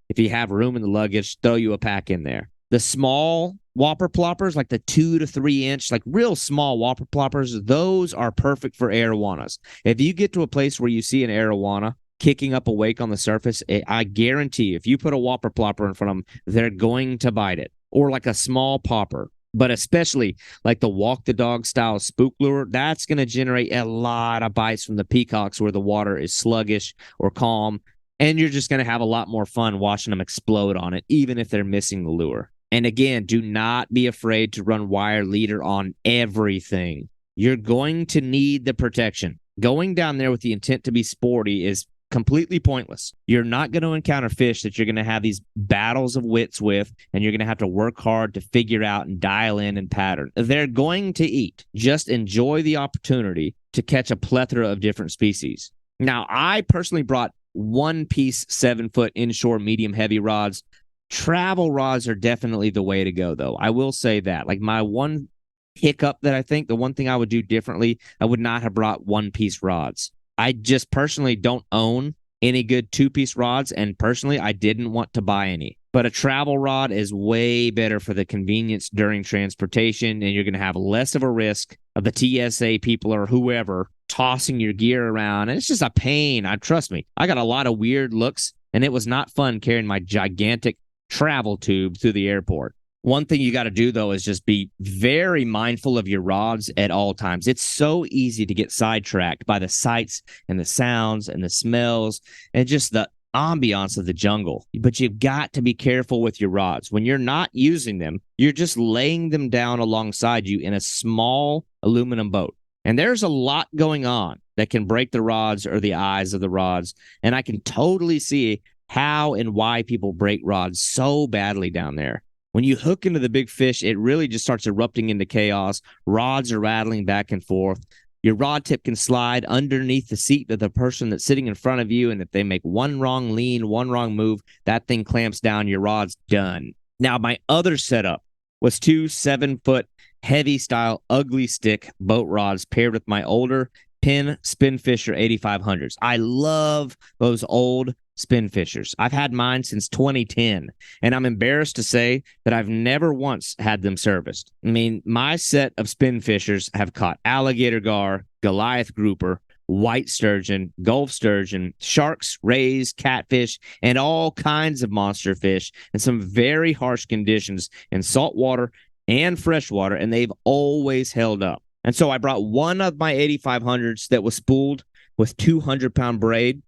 if you have room in the luggage, throw you a pack in there. The small whopper ploppers, like the 2 to 3 inch, like real small whopper ploppers, those are perfect for arowanas. If you get to a place where you see an arowana kicking up a wake on the surface, I guarantee if you put a whopper plopper in front of them, they're going to bite it. Or like a small popper. But especially like the walk the dog style spook lure, that's going to generate a lot of bites from the peacocks where the water is sluggish or calm. And you're just going to have a lot more fun watching them explode on it, even if they're missing the lure. And again, do not be afraid to run wire leader on everything. You're going to need the protection. Going down there with the intent to be sporty is completely pointless. You're not going to encounter fish that you're going to have these battles of wits with, and you're going to have to work hard to figure out and dial in and pattern. They're going to eat. Just enjoy the opportunity to catch a plethora of different species. Now, I personally brought 1-piece 7-foot inshore medium heavy rods. Travel rods are definitely the way to go, though. I will say that. Like my one hiccup that I think, the one thing I would do differently, I would not have brought 1-piece rods. I just personally don't own any good 2-piece rods, and personally, I didn't want to buy any. But a travel rod is way better for the convenience during transportation, and you're going to have less of a risk of the TSA people or whoever tossing your gear around. And it's just a pain. Trust me, I got a lot of weird looks and it was not fun carrying my gigantic travel tube through the airport. One thing you got to do, though, is just be very mindful of your rods at all times. It's so easy to get sidetracked by the sights and the sounds and the smells and just the ambiance of the jungle. But you've got to be careful with your rods. When you're not using them, you're just laying them down alongside you in a small aluminum boat. And there's a lot going on that can break the rods or the eyes of the rods. And I can totally see how and why people break rods so badly down there. When you hook into the big fish, it really just starts erupting into chaos. Rods are rattling back and forth. Your rod tip can slide underneath the seat of the person that's sitting in front of you, and if they make one wrong lean, one wrong move, that thing clamps down, your rod's done. Now, my other setup was 2 7-foot heavy-style ugly stick boat rods paired with my older Penn Spinfisher 8500s. I love those old Spinfishers. I've had mine since 2010, and I'm embarrassed to say that I've never once had them serviced. I mean, my set of Spinfishers have caught alligator gar, Goliath grouper, white sturgeon, Gulf sturgeon, sharks, rays, catfish, and all kinds of monster fish in some very harsh conditions in saltwater and freshwater, and they've always held up. And so I brought one of my 8500s that was spooled with 200-pound braid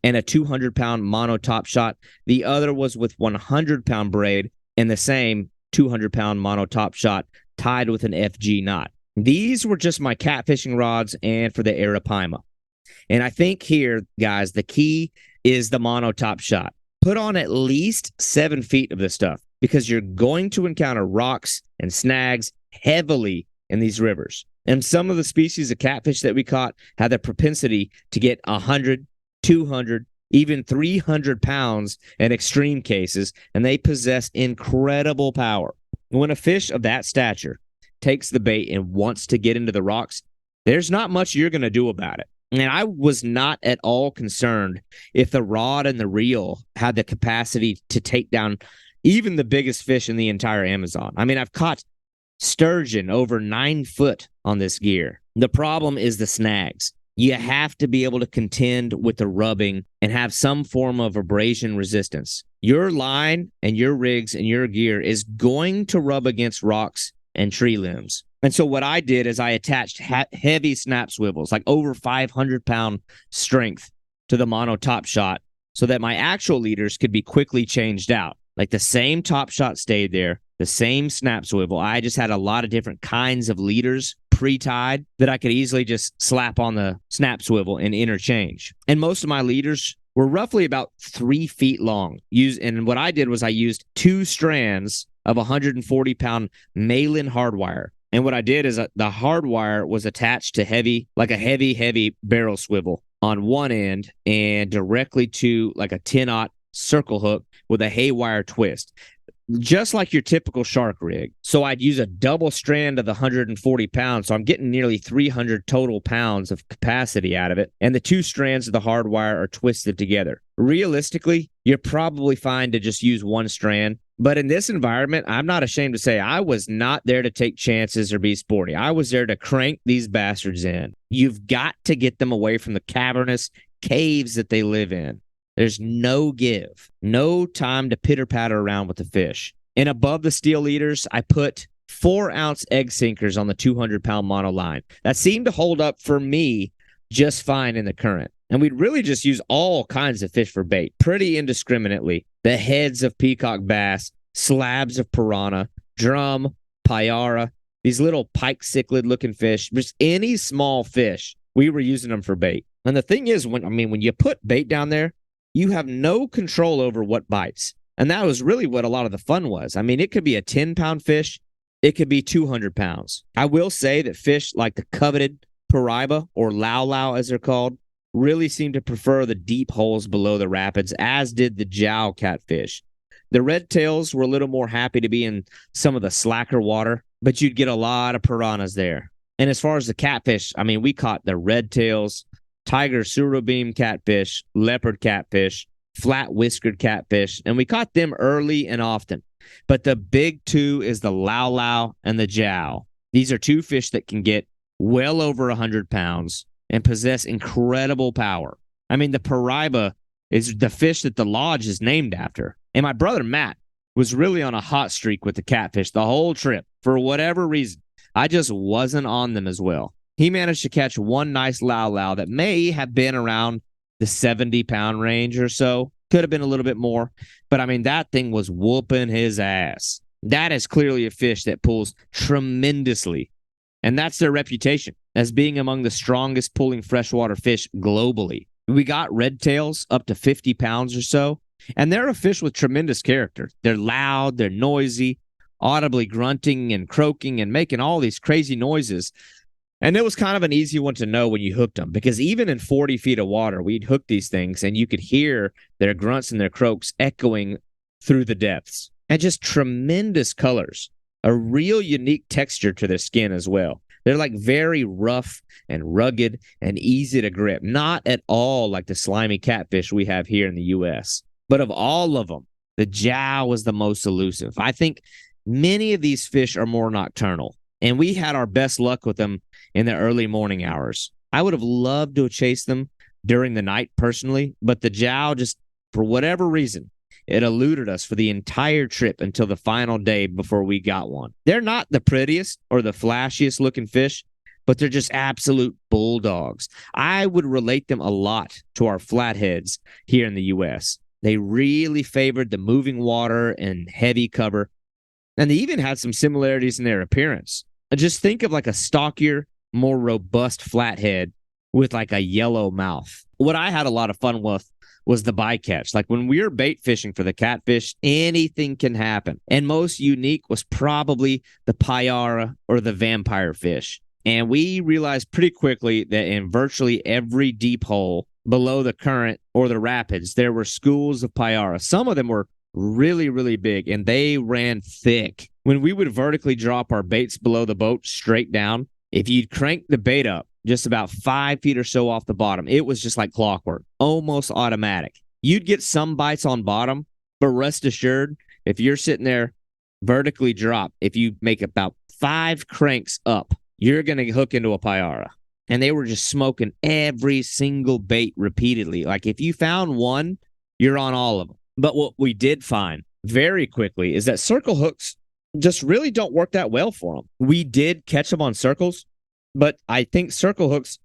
and a 200-pound mono top shot. The other was with 100-pound braid and the same 200-pound mono top shot tied with an FG knot. These were just my catfishing rods and for the Arapaima. And I think here, guys, the key is the mono top shot. Put on at least 7 feet of this stuff because you're going to encounter rocks and snags heavily in these rivers. And some of the species of catfish that we caught had the propensity to get 100, 200, even 300 pounds in extreme cases, and they possess incredible power. When a fish of that stature takes the bait and wants to get into the rocks, there's not much you're going to do about it. And I was not at all concerned if the rod and the reel had the capacity to take down even the biggest fish in the entire Amazon. I mean, I've caught sturgeon over 9 foot on this gear. The problem is the snags. You have to be able to contend with the rubbing and have some form of abrasion resistance. Your line and your rigs and your gear is going to rub against rocks and tree limbs. And so what I did is I attached heavy snap swivels, like over 500-pound strength, to the mono top shot so that my actual leaders could be quickly changed out. Like the same top shot stayed there, the same snap swivel. I just had a lot of different kinds of leaders pre-tied that I could easily just slap on the snap swivel and interchange. And most of my leaders were roughly about 3 feet long. And what I did was I used 2 strands of 140-pound Malin hardwire. And what I did is the hardwire was attached to a heavy barrel swivel on one end and directly to like a 10-aught circle hook with a haywire twist, just like your typical shark rig. So I'd use a double strand of the 140 pounds, so I'm getting nearly 300 total pounds of capacity out of it, and the 2 strands of the hardwire are twisted together. Realistically, you're probably fine to just use 1 strand, but in this environment, I'm not ashamed to say I was not there to take chances or be sporty. I was there to crank these bastards in. You've got to get them away from the cavernous caves that they live in. There's no give, no time to pitter-patter around with the fish. And above the steel leaders, I put 4-ounce egg sinkers on the 200-pound mono line. That seemed to hold up for me just fine in the current. And we'd really just use all kinds of fish for bait, pretty indiscriminately. The heads of peacock bass, slabs of piranha, drum, payara, these little pike cichlid-looking fish, just any small fish, we were using them for bait. And the thing is, when you put bait down there, you have no control over what bites. And that was really what a lot of the fun was. I mean, it could be a 10-pound fish. It could be 200 pounds. I will say that fish like the coveted paraiba, or lau as they're called, really seem to prefer the deep holes below the rapids, as did the jow catfish. The red tails were a little more happy to be in some of the slacker water, but you'd get a lot of piranhas there. And as far as the catfish, I mean, we caught the red tails, tiger surubim catfish, leopard catfish, flat whiskered catfish, and we caught them early and often. But the big 2 is the lau and the jow. These are 2 fish that can get well over 100 pounds and possess incredible power. I mean, the paraiba is the fish that the lodge is named after. And my brother Matt was really on a hot streak with the catfish the whole trip. For whatever reason, I just wasn't on them as well. He managed to catch one nice lau that may have been around the 70-pound range or so. Could have been a little bit more. But, I mean, that thing was whooping his ass. That is clearly a fish that pulls tremendously. And that's their reputation as being among the strongest pulling freshwater fish globally. We got red tails up to 50 pounds or so. And they're a fish with tremendous character. They're loud, they're noisy, audibly grunting and croaking and making all these crazy noises. And it was kind of an easy one to know when you hooked them, because even in 40 feet of water, we'd hook these things and you could hear their grunts and their croaks echoing through the depths. And just tremendous colors, a real unique texture to their skin as well. They're like very rough and rugged and easy to grip. Not at all like the slimy catfish we have here in the U.S. But of all of them, the jow was the most elusive. I think many of these fish are more nocturnal, and we had our best luck with them in the early morning hours. I would have loved to have chased them during the night personally, but the jow just, for whatever reason, it eluded us for the entire trip until the final day before we got one. They're not the prettiest or the flashiest looking fish, but they're just absolute bulldogs. I would relate them a lot to our flatheads here in the U.S. They really favored the moving water and heavy cover, and they even had some similarities in their appearance. Just think of like a stockier, more robust flathead with like a yellow mouth. What I had a lot of fun with was the bycatch. Like when we were bait fishing for the catfish, anything can happen. And most unique was probably the payara or the vampire fish. And we realized pretty quickly that in virtually every deep hole below the current or the rapids, there were schools of payara. Some of them were really, really big, and they ran thick. When we would vertically drop our baits below the boat straight down, if you'd crank the bait up just about 5 feet or so off the bottom, it was just like clockwork, almost automatic. You'd get some bites on bottom, but rest assured, if you're sitting there vertically dropped, if you make about 5 cranks up, you're going to hook into a payara. And they were just smoking every single bait repeatedly. Like if you found one, you're on all of them. But what we did find very quickly is that circle hooks just really don't work that well for them. We did catch them on circles, but I think circle hooks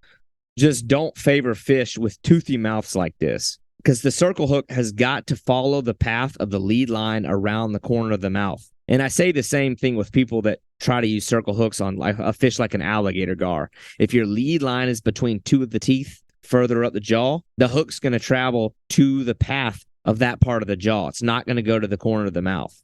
just don't favor fish with toothy mouths like this, because the circle hook has got to follow the path of the lead line around the corner of the mouth. And I say the same thing with people that try to use circle hooks on like a fish like an alligator gar. If your lead line is between two of the teeth further up the jaw, the hook's going to travel to the path of that part of the jaw. It's not going to go to the corner of the mouth.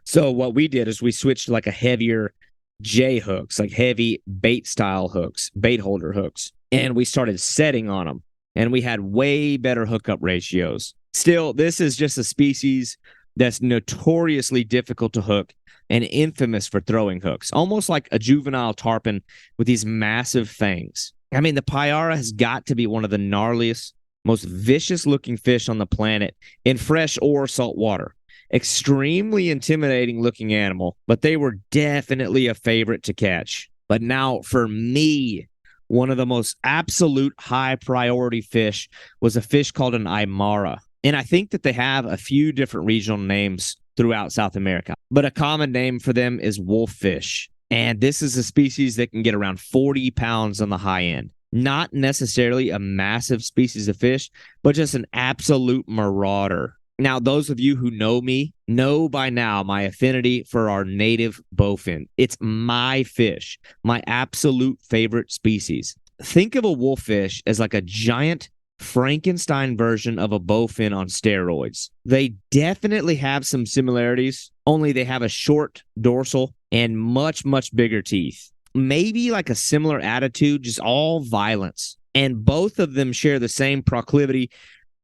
So what we did is we switched to like a heavier J hooks, like heavy bait style hooks, bait holder hooks. And we started setting on them. And we had way better hookup ratios. Still, this is just a species that's notoriously difficult to hook and infamous for throwing hooks, almost like a juvenile tarpon with these massive fangs. I mean, the payara has got to be one of the gnarliest, most vicious-looking fish on the planet in fresh or salt water. Extremely intimidating-looking animal, but they were definitely a favorite to catch. But now, for me, one of the most absolute high-priority fish was a fish called an aymara. And I think that they have a few different regional names throughout South America. But a common name for them is wolffish. And this is a species that can get around 40 pounds on the high end. Not necessarily a massive species of fish, but just an absolute marauder. Now, those of you who know me know by now my affinity for our native bowfin. It's my fish, my absolute favorite species. Think of a wolffish as like a giant Frankenstein version of a bowfin on steroids. They definitely have some similarities, only they have a short dorsal and much, much bigger teeth. Maybe like a similar attitude, just all violence. And both of them share the same proclivity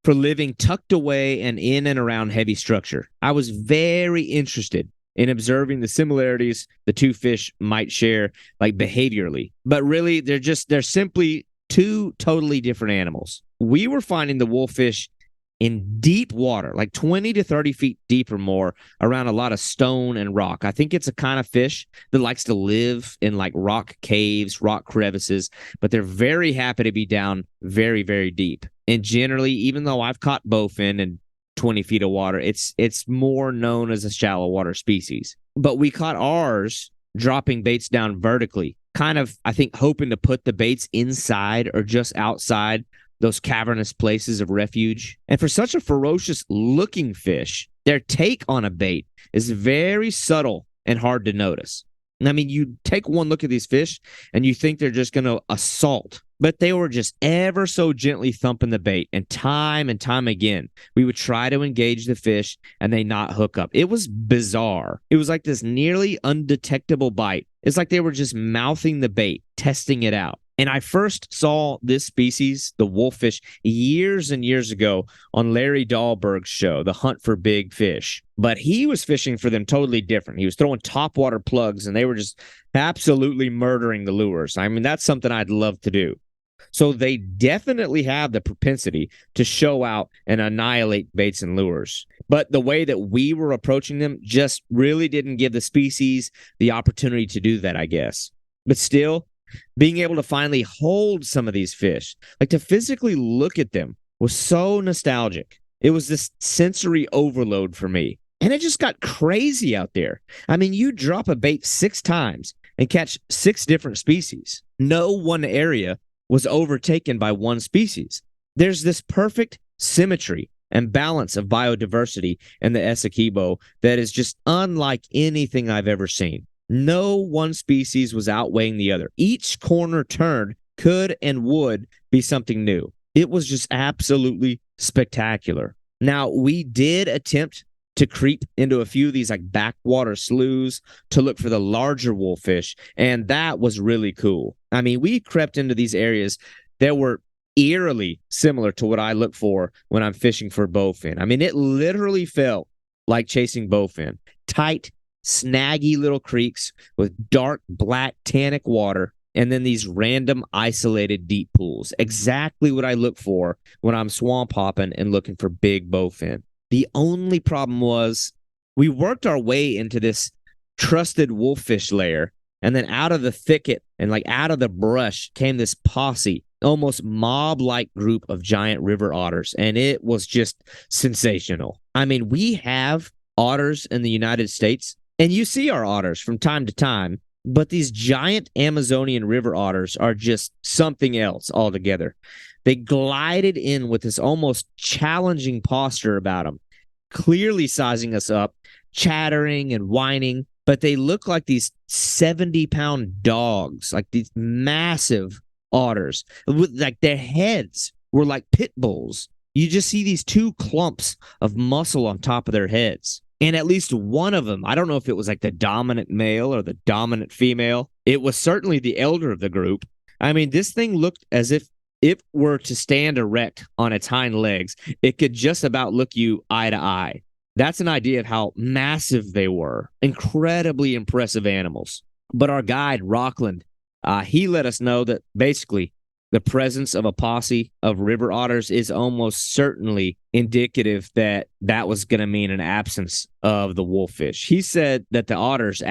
for living tucked away and in and around heavy structure. I was very interested in observing the similarities the two fish might share, like behaviorally. But really, they're simply two totally different animals. We were finding the wolffish in deep water, like 20 to 30 feet deep or more, around a lot of stone and rock. I think it's a kind of fish that likes to live in like rock caves, rock crevices, but they're very happy to be down very, very deep. And generally, even though I've caught bowfin in 20 feet of water, it's more known as a shallow water species. But we caught ours dropping baits down vertically, kind of, I think, hoping to put the baits inside or just outside those cavernous places of refuge. And for such a ferocious looking fish, their take on a bait is very subtle and hard to notice. I mean, you take one look at these fish and you think they're just going to assault, but they were just ever so gently thumping the bait. And time again, we would try to engage the fish and they not hook up. It was bizarre. It was like this nearly undetectable bite. It's like they were just mouthing the bait, testing it out. And I first saw this species, the wolffish, years and years ago on Larry Dahlberg's show, The Hunt for Big Fish. But he was fishing for them totally different. He was throwing topwater plugs, and they were just absolutely murdering the lures. I mean, that's something I'd love to do. So they definitely have the propensity to show out and annihilate baits and lures. But the way that we were approaching them just really didn't give the species the opportunity to do that, I guess. But still, being able to finally hold some of these fish, like to physically look at them, was so nostalgic. It was this sensory overload for me. And it just got crazy out there. I mean, you drop a bait 6 times and catch 6 different species. No one area was overtaken by one species. There's this perfect symmetry and balance of biodiversity in the Essequibo that is just unlike anything I've ever seen. No one species was outweighing the other. Each corner turned could and would be something new. It was just absolutely spectacular. Now, we did attempt to creep into a few of these like backwater sloughs to look for the larger wolffish, and that was really cool. I mean, we crept into these areas that were eerily similar to what I look for when I'm fishing for bowfin. I mean, it literally felt like chasing bowfin. Tight, snaggy little creeks with dark black tannic water, and then these random isolated deep pools. Exactly what I look for when I'm swamp hopping and looking for big bowfin. The only problem was we worked our way into this trusted wolffish lair, and then out of the thicket and like out of the brush came this posse, almost mob-like group of giant river otters, and it was just sensational. I mean, we have otters in the United States, and you see our otters from time to time, but these giant Amazonian river otters are just something else altogether. They glided in with this almost challenging posture about them, clearly sizing us up, chattering and whining, but they look like these 70-pound dogs, like these massive otters. With like their heads were like pit bulls. You just see these 2 clumps of muscle on top of their heads. And at least one of them, I don't know if it was like the dominant male or the dominant female. It was certainly the elder of the group. I mean, this thing looked as if it were to stand erect on its hind legs. It could just about look you eye to eye. That's an idea of how massive they were. Incredibly impressive animals. But our guide, Rockland, he let us know that basically the presence of a posse of river otters is almost certainly indicative that that was going to mean an absence of the wolffish. He said that the otters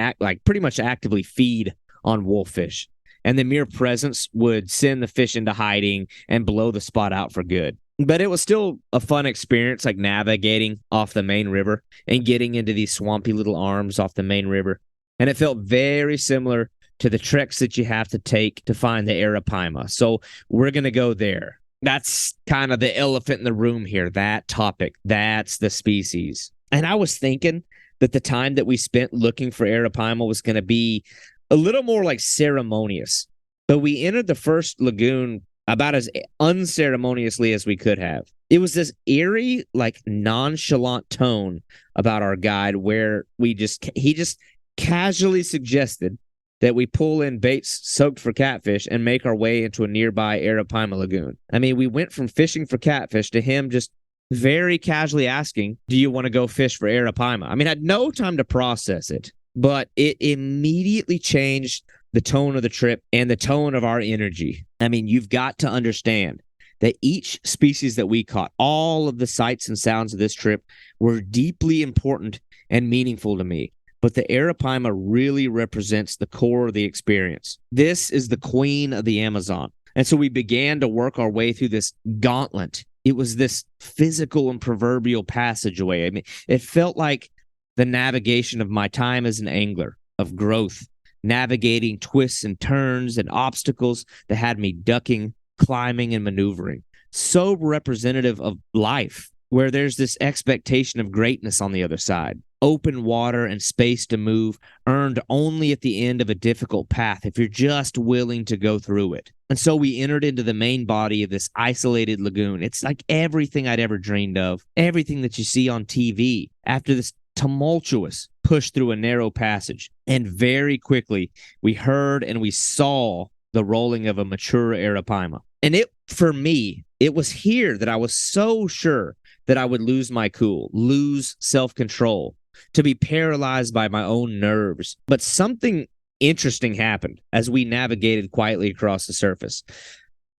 pretty much actively feed on wolffish, and the mere presence would send the fish into hiding and blow the spot out for good. But it was still a fun experience, like navigating off the main river and getting into these swampy little arms off the main river. And it felt very similar to the treks that you have to take to find the Arapaima. So we're going to go there. That's kind of the elephant in the room here, that topic. That's the species. And I was thinking that the time that we spent looking for Arapaima was going to be a little more like ceremonious. But we entered the first lagoon about as unceremoniously as we could have. It was this eerie, like nonchalant tone about our guide where he just casually suggested that we pull in baits soaked for catfish and make our way into a nearby Arapaima lagoon. I mean, we went from fishing for catfish to him just very casually asking, do you want to go fish for Arapaima? I mean, I had no time to process it, but it immediately changed the tone of the trip and the tone of our energy. I mean, you've got to understand that each species that we caught, all of the sights and sounds of this trip were deeply important and meaningful to me. But the Arapaima really represents the core of the experience. This is the queen of the Amazon, And so we began to work our way through this gauntlet. It was this physical and proverbial passageway. I mean, it felt like the navigation of my time as an angler, of growth, navigating twists and turns and obstacles that had me ducking, climbing, and maneuvering. So representative of life, where there's this expectation of greatness on the other side. Open water and space to move, earned only at the end of a difficult path if you're just willing to go through it. And so we entered into the main body of this isolated lagoon. It's like everything I'd ever dreamed of, everything that you see on TV. After this tumultuous push through a narrow passage, and very quickly we heard and we saw the rolling of a mature arapaima. And for me, it was here that I was so sure that I would lose my cool, lose self-control, to be paralyzed by my own nerves. But something interesting happened as we navigated quietly across the surface.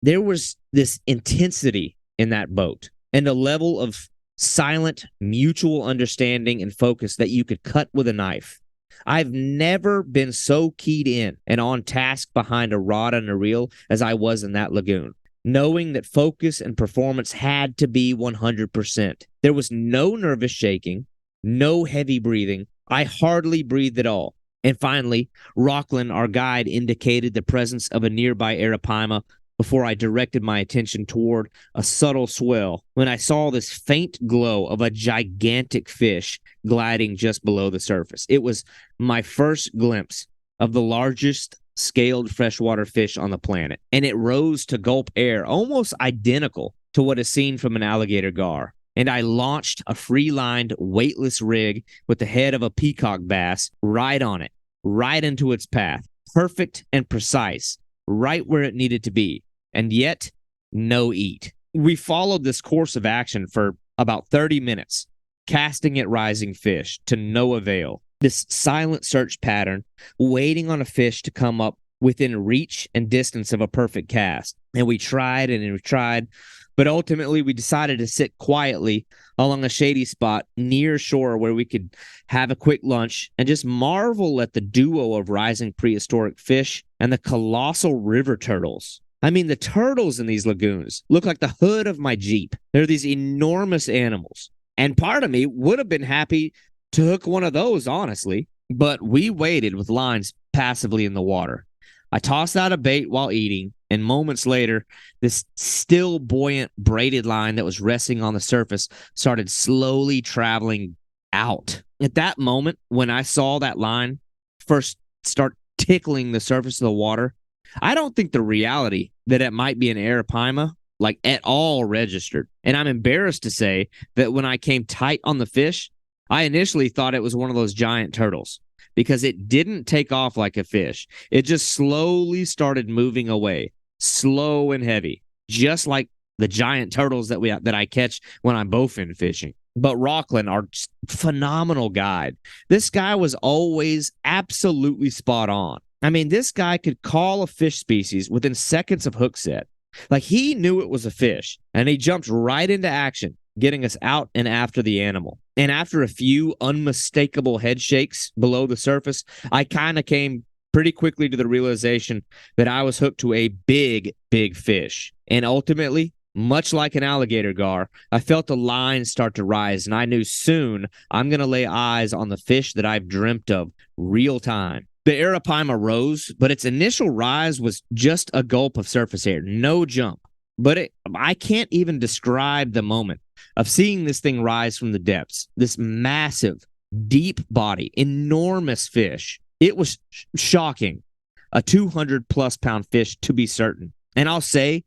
There was this intensity in that boat and a level of silent, mutual understanding and focus that you could cut with a knife. I've never been so keyed in and on task behind a rod and a reel as I was in that lagoon, knowing that focus and performance had to be 100%. There was no nervous shaking, no heavy breathing. I hardly breathed at all. And finally, Rockland, our guide, indicated the presence of a nearby arapaima before I directed my attention toward a subtle swell when I saw this faint glow of a gigantic fish gliding just below the surface. It was my first glimpse of the largest scaled freshwater fish on the planet, and it rose to gulp air almost identical to what is seen from an alligator gar. And I launched a free-lined, weightless rig with the head of a peacock bass right on it, right into its path, perfect and precise, right where it needed to be, and yet no eat. We followed this course of action for about 30 minutes, casting at rising fish to no avail. This silent search pattern, waiting on a fish to come up within reach and distance of a perfect cast. And we tried and we tried, but ultimately we decided to sit quietly along a shady spot near shore where we could have a quick lunch and just marvel at the duo of rising prehistoric fish and the colossal river turtles. I mean, the turtles in these lagoons look like the hood of my Jeep. They're these enormous animals. And part of me would have been happy to hook one of those, honestly. But we waited with lines passively in the water. I tossed out a bait while eating, and moments later, this still buoyant braided line that was resting on the surface started slowly traveling out. At that moment, when I saw that line first start tickling the surface of the water, I don't think the reality that it might be an arapaima like at all registered. And I'm embarrassed to say that when I came tight on the fish, I initially thought it was one of those giant turtles because it didn't take off like a fish. It just slowly started moving away, slow and heavy, just like the giant turtles that I catch when I'm bowfin fishing. But Rockland, our phenomenal guide, this guy was always absolutely spot on. I mean, this guy could call a fish species within seconds of hook set. Like, he knew it was a fish, and he jumped right into action, getting us out and after the animal. And after a few unmistakable head shakes below the surface, I kind of came pretty quickly to the realization that I was hooked to a big, big fish. And ultimately, much like an alligator gar, I felt the line start to rise, and I knew soon I'm going to lay eyes on the fish that I've dreamt of real time. The arapaima rose, but its initial rise was just a gulp of surface air, no jump. But I can't even describe the moment of seeing this thing rise from the depths, this massive, deep body, enormous fish. It was shocking, a 200-plus pound fish to be certain. And I'll say,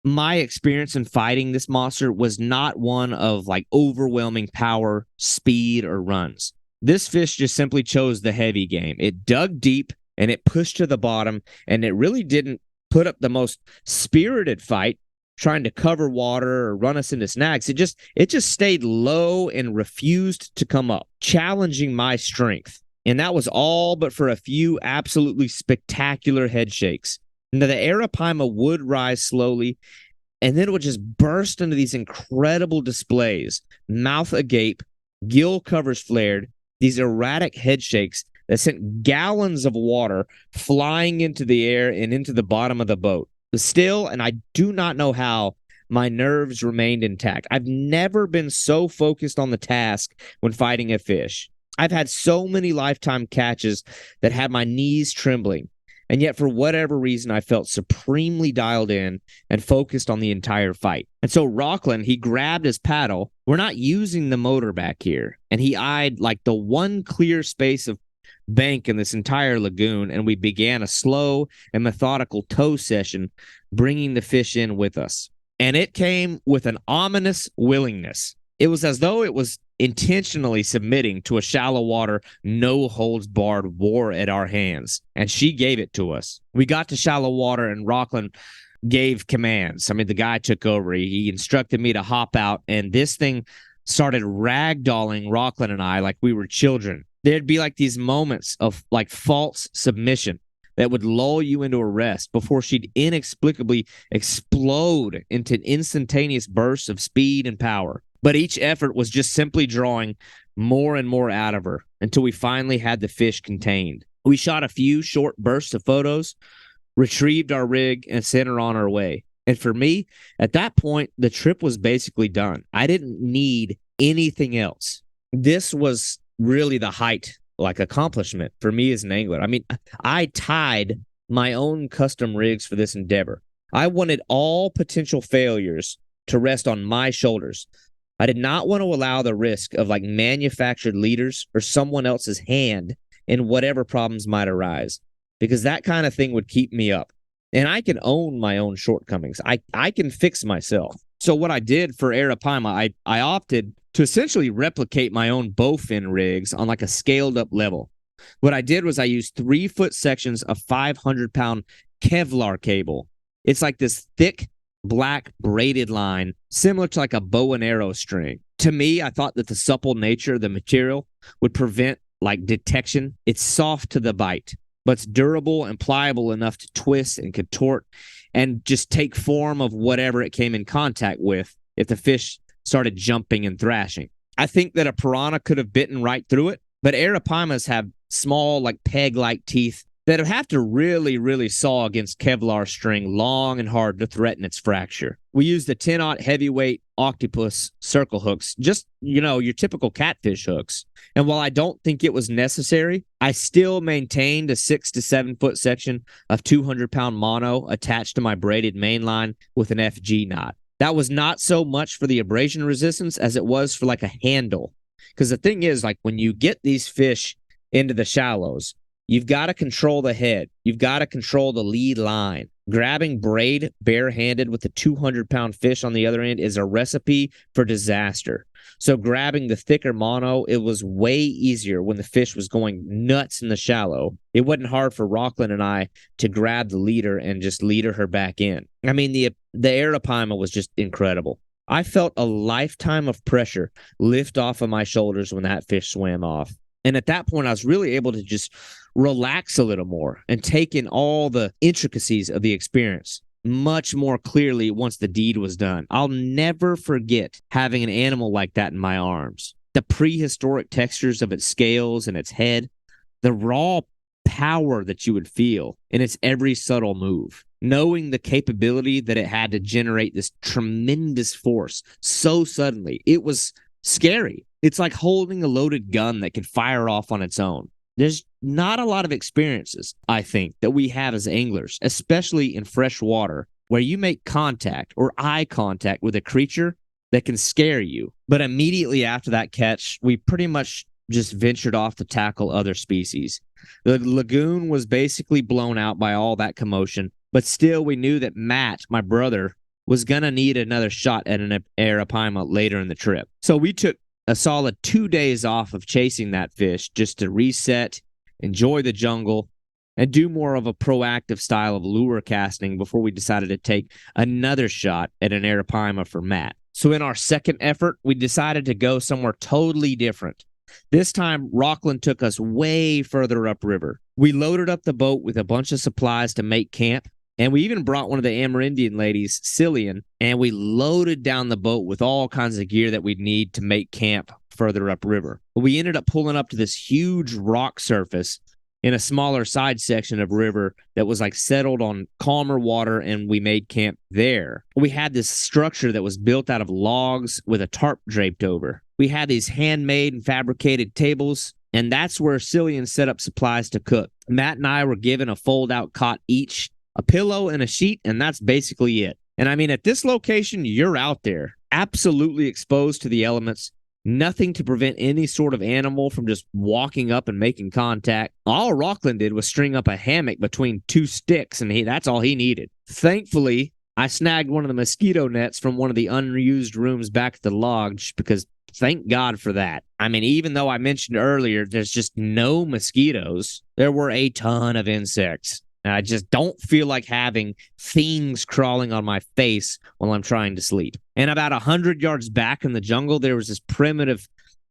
my experience in fighting this monster was not one of like overwhelming power, speed, or runs. This fish just simply chose the heavy game. It dug deep and it pushed to the bottom, and it really didn't put up the most spirited fight trying to cover water or run us into snags. It just stayed low and refused to come up, challenging my strength. And that was all but for a few absolutely spectacular head shakes. Now, the arapaima would rise slowly, and then it would just burst into these incredible displays, mouth agape, gill covers flared, these erratic head shakes that sent gallons of water flying into the air and into the bottom of the boat. Still, and I do not know how, my nerves remained intact. I've never been so focused on the task when fighting a fish. I've had so many lifetime catches that had my knees trembling, and yet for whatever reason, I felt supremely dialed in and focused on the entire fight. And so Rockland, he grabbed his paddle. We're not using the motor back here, and he eyed like the one clear space of bank in this entire lagoon, and we began a slow and methodical tow session, bringing the fish in with us. And it came with an ominous willingness. It was as though it was intentionally submitting to a shallow water, no holds barred war at our hands. And she gave it to us. We got to shallow water, and Rockland gave commands. I mean, the guy took over. He instructed me to hop out, and this thing started ragdolling Rockland and I like we were children. There'd be like these moments of like false submission that would lull you into a rest before she'd inexplicably explode into instantaneous bursts of speed and power. But each effort was just simply drawing more and more out of her until we finally had the fish contained. We shot a few short bursts of photos, retrieved our rig, and sent her on our way. And for me, at that point, the trip was basically done. I didn't need anything else. This was really the height, like, accomplishment for me as an angler. I mean, I tied my own custom rigs for this endeavor. I wanted all potential failures to rest on my shoulders. I did not want to allow the risk of like manufactured leaders or someone else's hand in whatever problems might arise, because that kind of thing would keep me up. And I can own my own shortcomings. I can fix myself. So what I did for Arapaima, I opted to essentially replicate my own bowfin rigs on like a scaled up level. What I did was I used 3-foot sections of 500-pound Kevlar cable. It's like this thick black braided line, similar to like a bow and arrow string. To me, I thought that the supple nature of the material would prevent like detection. It's soft to the bite, but it's durable and pliable enough to twist and contort and just take form of whatever it came in contact with if the fish started jumping and thrashing. I think that a piranha could have bitten right through it, but Arapaimas have small, like peg-like teeth that have to really, really saw against Kevlar string long and hard to threaten its fracture. We used the 10-aught heavyweight octopus circle hooks, just, your typical catfish hooks. And while I don't think it was necessary, I still maintained a 6 to 7 foot section of 200-pound mono attached to my braided mainline with an FG knot. That was not so much for the abrasion resistance as it was for like a handle. Because the thing is, like, when you get these fish into the shallows, you've got to control the head. You've got to control the lead line. Grabbing braid barehanded with a 200-pound fish on the other end is a recipe for disaster. So grabbing the thicker mono, it was way easier when the fish was going nuts in the shallow. It wasn't hard for Rockland and I to grab the leader and just leader her back in. I mean, the Arapaima was just incredible. I felt a lifetime of pressure lift off of my shoulders when that fish swam off. And at that point, I was really able to just relax a little more and take in all the intricacies of the experience much more clearly once the deed was done. I'll never forget having an animal like that in my arms. The prehistoric textures of its scales and its head, the raw power that you would feel in its every subtle move, knowing the capability that it had to generate this tremendous force so suddenly. It was scary. It's like holding a loaded gun that can fire off on its own. There's not a lot of experiences, I think, that we have as anglers, especially in fresh water, where you make contact or eye contact with a creature that can scare you. But immediately after that catch, we pretty much just ventured off to tackle other species. The lagoon was basically blown out by all that commotion, but still we knew that Matt, my brother, was going to need another shot at an Arapaima later in the trip. So we took a solid 2 days off of chasing that fish just to reset, enjoy the jungle, and do more of a proactive style of lure casting before we decided to take another shot at an Arapaima for Matt. So in our second effort, we decided to go somewhere totally different. This time, Rockland took us way further upriver. We loaded up the boat with a bunch of supplies to make camp, and we even brought one of the Amerindian ladies, Cillian, and we loaded down the boat with all kinds of gear that we'd need to make camp further upriver. We ended up pulling up to this huge rock surface in a smaller side section of river that was like settled on calmer water, and we made camp there. We had this structure that was built out of logs with a tarp draped over. We had these handmade and fabricated tables, and that's where Cillian set up supplies to cook. Matt and I were given a fold-out cot each, a pillow and a sheet, and that's basically it. And I mean, at this location, you're out there, absolutely exposed to the elements, nothing to prevent any sort of animal from just walking up and making contact. All Rockland did was string up a hammock between two sticks, and that's all he needed. Thankfully, I snagged one of the mosquito nets from one of the unused rooms back at the lodge, because thank God for that. I mean, even though I mentioned earlier there's just no mosquitoes, there were a ton of insects. And I just don't feel like having things crawling on my face while I'm trying to sleep. And about 100 yards back in the jungle, there was this primitive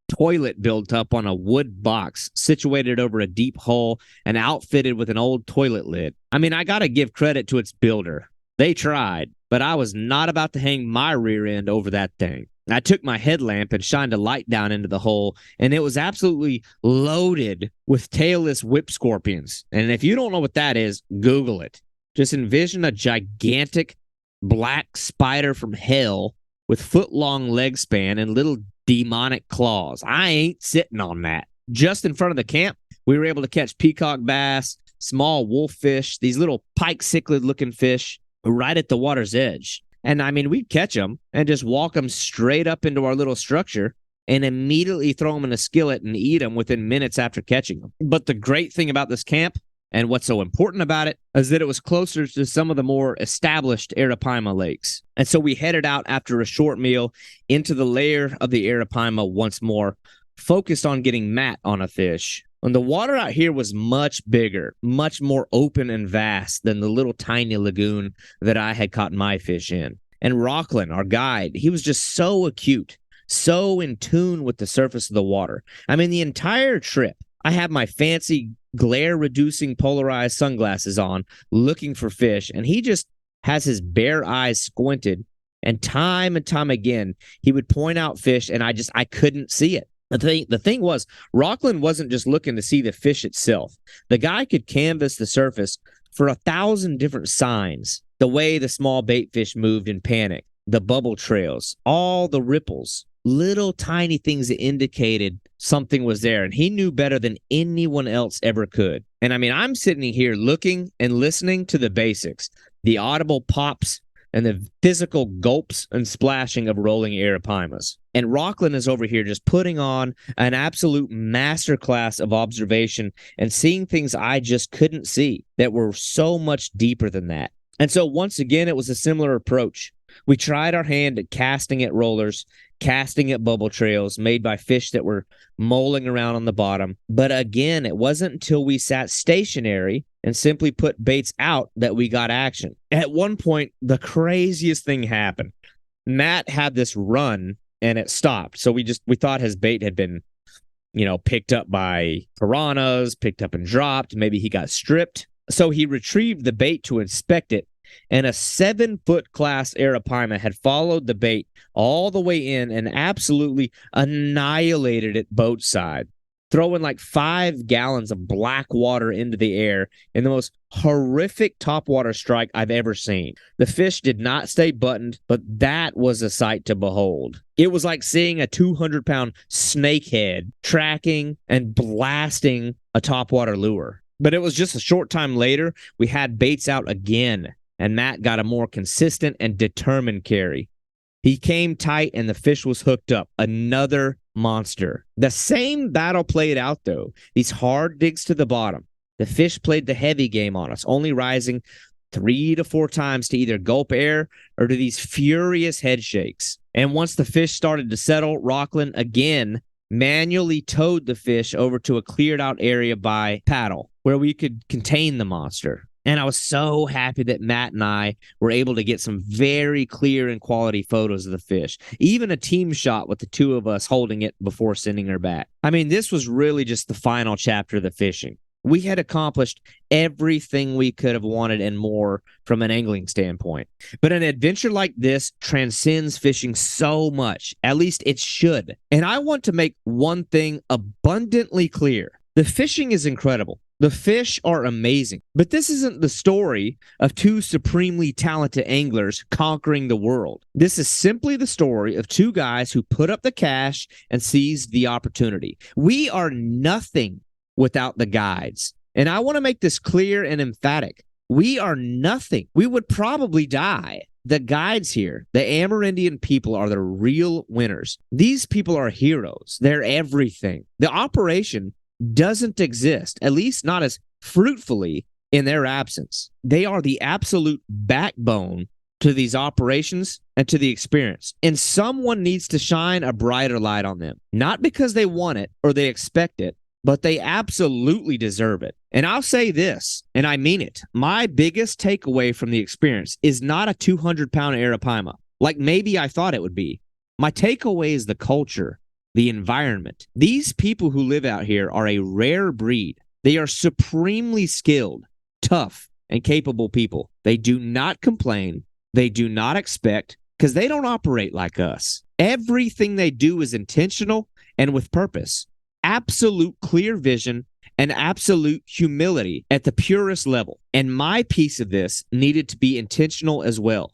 toilet built up on a wood box situated over a deep hole and outfitted with an old toilet lid. I mean, I got to give credit to its builder. They tried, but I was not about to hang my rear end over that thing. I took my headlamp and shined a light down into the hole, and it was absolutely loaded with tailless whip scorpions. And if you don't know what that is, Google it. Just envision a gigantic black spider from hell with foot-long leg span and little demonic claws. I ain't sitting on that. Just in front of the camp, we were able to catch peacock bass, small wolffish, these little pike cichlid-looking fish right at the water's edge. And I mean, we'd catch them and just walk them straight up into our little structure and immediately throw them in a skillet and eat them within minutes after catching them. But the great thing about this camp, and what's so important about it, is that it was closer to some of the more established Arapaima lakes. And so we headed out after a short meal into the lair of the Arapaima once more, focused on getting Matt on a fish. And the water out here was much bigger, much more open and vast than the little tiny lagoon that I had caught my fish in. And Rockland, our guide, he was just so acute, so in tune with the surface of the water. I mean, the entire trip, I had my fancy glare-reducing polarized sunglasses on, looking for fish, and he just has his bare eyes squinted, and time again, he would point out fish, and I couldn't see it. The thing was, Rockland wasn't just looking to see the fish itself. The guy could canvas the surface for 1,000 different signs. The way the small bait fish moved in panic, the bubble trails, all the ripples, little tiny things that indicated something was there. And he knew better than anyone else ever could. And I mean, I'm sitting here looking and listening to the basics, the audible pops and the physical gulps and splashing of rolling Arapaimas. And Rockland is over here just putting on an absolute masterclass of observation and seeing things I just couldn't see that were so much deeper than that. And so once again, it was a similar approach. We tried our hand at casting at rollers, casting at bubble trails made by fish that were mulling around on the bottom. But again, it wasn't until we sat stationary and simply put baits out that we got action. At one point, the craziest thing happened. Matt had this run and it stopped. So we thought his bait had been, picked up by piranhas, picked up and dropped. Maybe he got stripped. So he retrieved the bait to inspect it, and a 7-foot class Arapaima had followed the bait all the way in and absolutely annihilated it boat side, throwing like 5 gallons of black water into the air in the most horrific topwater strike I've ever seen. The fish did not stay buttoned, but that was a sight to behold. It was like seeing a 200-pound snakehead tracking and blasting a topwater lure. But it was just a short time later, we had baits out again, and Matt got a more consistent and determined carry. He came tight, and the fish was hooked up. Another monster. The same battle played out, though. These hard digs to the bottom. The fish played the heavy game on us, only rising 3 to 4 times to either gulp air or to these furious head shakes. And once the fish started to settle, Rockland again manually towed the fish over to a cleared out area by paddle where we could contain the monster. And I was so happy that Matt and I were able to get some very clear and quality photos of the fish, even a team shot with the 2 of us holding it before sending her back. I mean, this was really just the final chapter of the fishing. We had accomplished everything we could have wanted and more from an angling standpoint. But an adventure like this transcends fishing so much. At least it should. And I want to make one thing abundantly clear. The fishing is incredible. The fish are amazing, but this isn't the story of two supremely talented anglers conquering the world. This is simply the story of two guys who put up the cash and seized the opportunity. We are nothing without the guides. And I want to make this clear and emphatic. We are nothing. We would probably die. The guides here, the Amerindian people, are the real winners. These people are heroes. They're everything. The operation doesn't exist, at least not as fruitfully in their absence. They are the absolute backbone to these operations and to the experience. And someone needs to shine a brighter light on them, not because they want it or they expect it, but they absolutely deserve it. And I'll say this, and I mean it. My biggest takeaway from the experience is not a 200-pound arapaima, like maybe I thought it would be. My takeaway is the culture, the environment. These people who live out here are a rare breed. They are supremely skilled, tough, and capable people. They do not complain. They do not expect, because they don't operate like us. Everything they do is intentional and with purpose. Absolute clear vision and absolute humility at the purest level. And my piece of this needed to be intentional as well.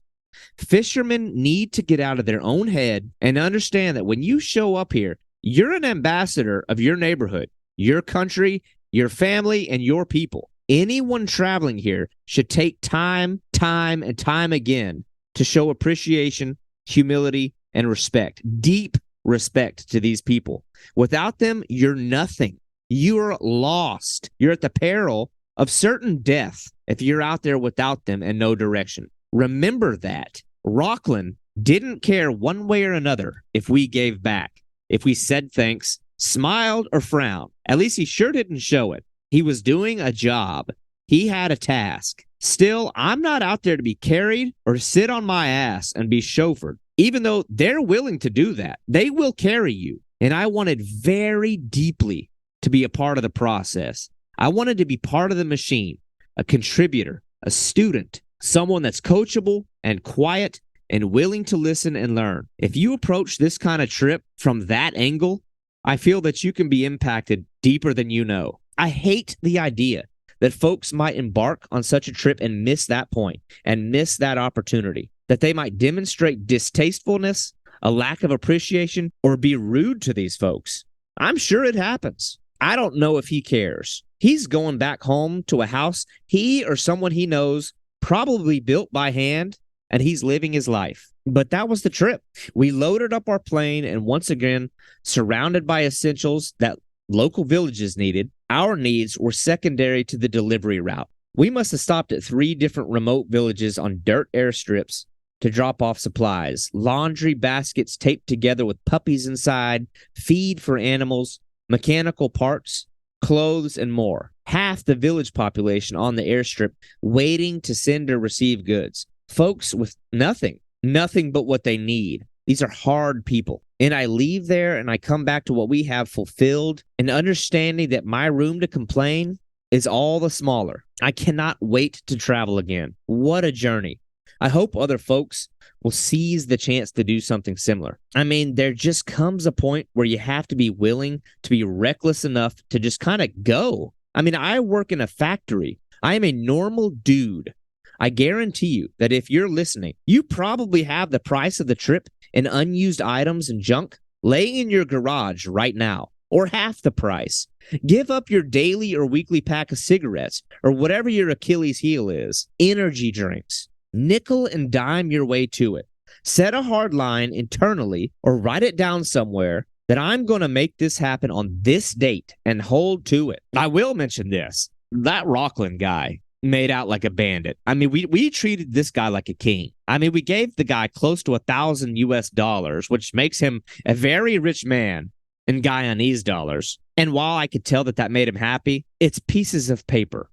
Fishermen need to get out of their own head and understand that when you show up here, you're an ambassador of your neighborhood, your country, your family, and your people. Anyone traveling here should take time and time again to show appreciation, humility, and respect. Deep respect to these people. Without them, you're nothing. You're lost. You're at the peril of certain death if you're out there without them and no direction. Remember that. Rockland didn't care one way or another if we gave back, if we said thanks, smiled, or frowned. At least he sure didn't show it. He was doing a job. He had a task. Still, I'm not out there to be carried or to sit on my ass and be chauffeured. Even though they're willing to do that, they will carry you. And I wanted very deeply to be a part of the process. I wanted to be part of the machine, a contributor, a student, someone that's coachable and quiet and willing to listen and learn. If you approach this kind of trip from that angle, I feel that you can be impacted deeper than you know. I hate the idea that folks might embark on such a trip and miss that point and miss that opportunity, that they might demonstrate distastefulness, a lack of appreciation, or be rude to these folks. I'm sure it happens. I don't know if he cares. He's going back home to a house he or someone he knows probably built by hand, and he's living his life. But that was the trip. We loaded up our plane, and once again, surrounded by essentials that local villages needed, our needs were secondary to the delivery route. We must have stopped at 3 different remote villages on dirt airstrips to drop off supplies, laundry baskets taped together with puppies inside, feed for animals, mechanical parts, clothes, and more. Half the village population on the airstrip waiting to send or receive goods. Folks with nothing but what they need. These are hard people. And I leave there and I come back to what we have fulfilled and understanding that my room to complain is all the smaller. I cannot wait to travel again. What a journey. I hope other folks will seize the chance to do something similar. I mean, there just comes a point where you have to be willing to be reckless enough to just kind of go. I mean, I work in a factory. I am a normal dude. I guarantee you that if you're listening, you probably have the price of the trip and unused items and junk laying in your garage right now, or half the price. Give up your daily or weekly pack of cigarettes or whatever your Achilles heel is, energy drinks. Nickel and dime your way to it. Set a hard line internally or write it down somewhere that I'm going to make this happen on this date and hold to it. I will mention this. That Rockland guy made out like a bandit. I mean, we treated this guy like a king. I mean, we gave the guy close to $1,000 US, which makes him a very rich man in Guyanese dollars. And while I could tell that that made him happy, it's pieces of paper.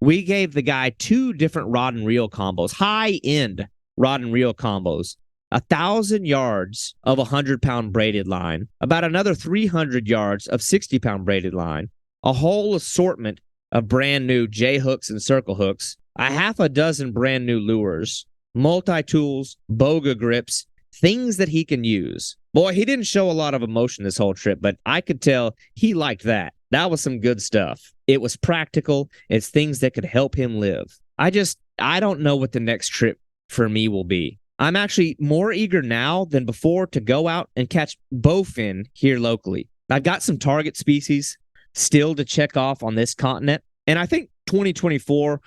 We gave the guy 2 different rod and reel combos, high-end rod and reel combos, 1,000 yards of 100-pound braided line, about another 300 yards of 60-pound braided line, a whole assortment of brand new J-hooks and circle hooks, a half a dozen brand new lures, multi-tools, boga grips, things that he can use. Boy, he didn't show a lot of emotion this whole trip, but I could tell he liked that. That was some good stuff. It was practical. It's things that could help him live. I don't know what the next trip for me will be. I'm actually more eager now than before to go out and catch bowfin here locally. I've got some target species still to check off on this continent, and I think 2024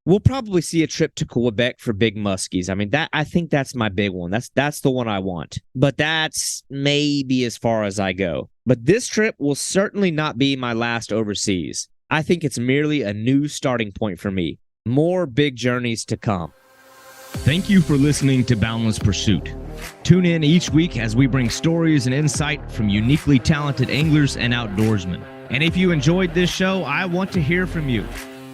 we'll probably see a trip to Quebec for big muskies. I mean, I think that's my big one. That's the one I want. But that's maybe as far as I go. But this trip will certainly not be my last overseas. I think it's merely a new starting point for me. More big journeys to come. Thank you for listening to Boundless Pursuit. Tune in each week as we bring stories and insight from uniquely talented anglers and outdoorsmen. And if you enjoyed this show, I want to hear from you.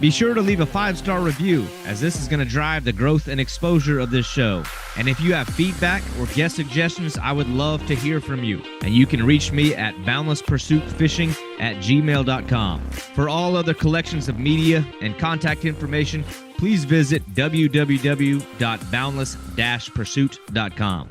Be sure to leave a 5-star review, as this is going to drive the growth and exposure of this show. And if you have feedback or guest suggestions, I would love to hear from you. And you can reach me at boundlesspursuitfishing@gmail.com. For all other collections of media and contact information, please visit www.boundless-pursuit.com.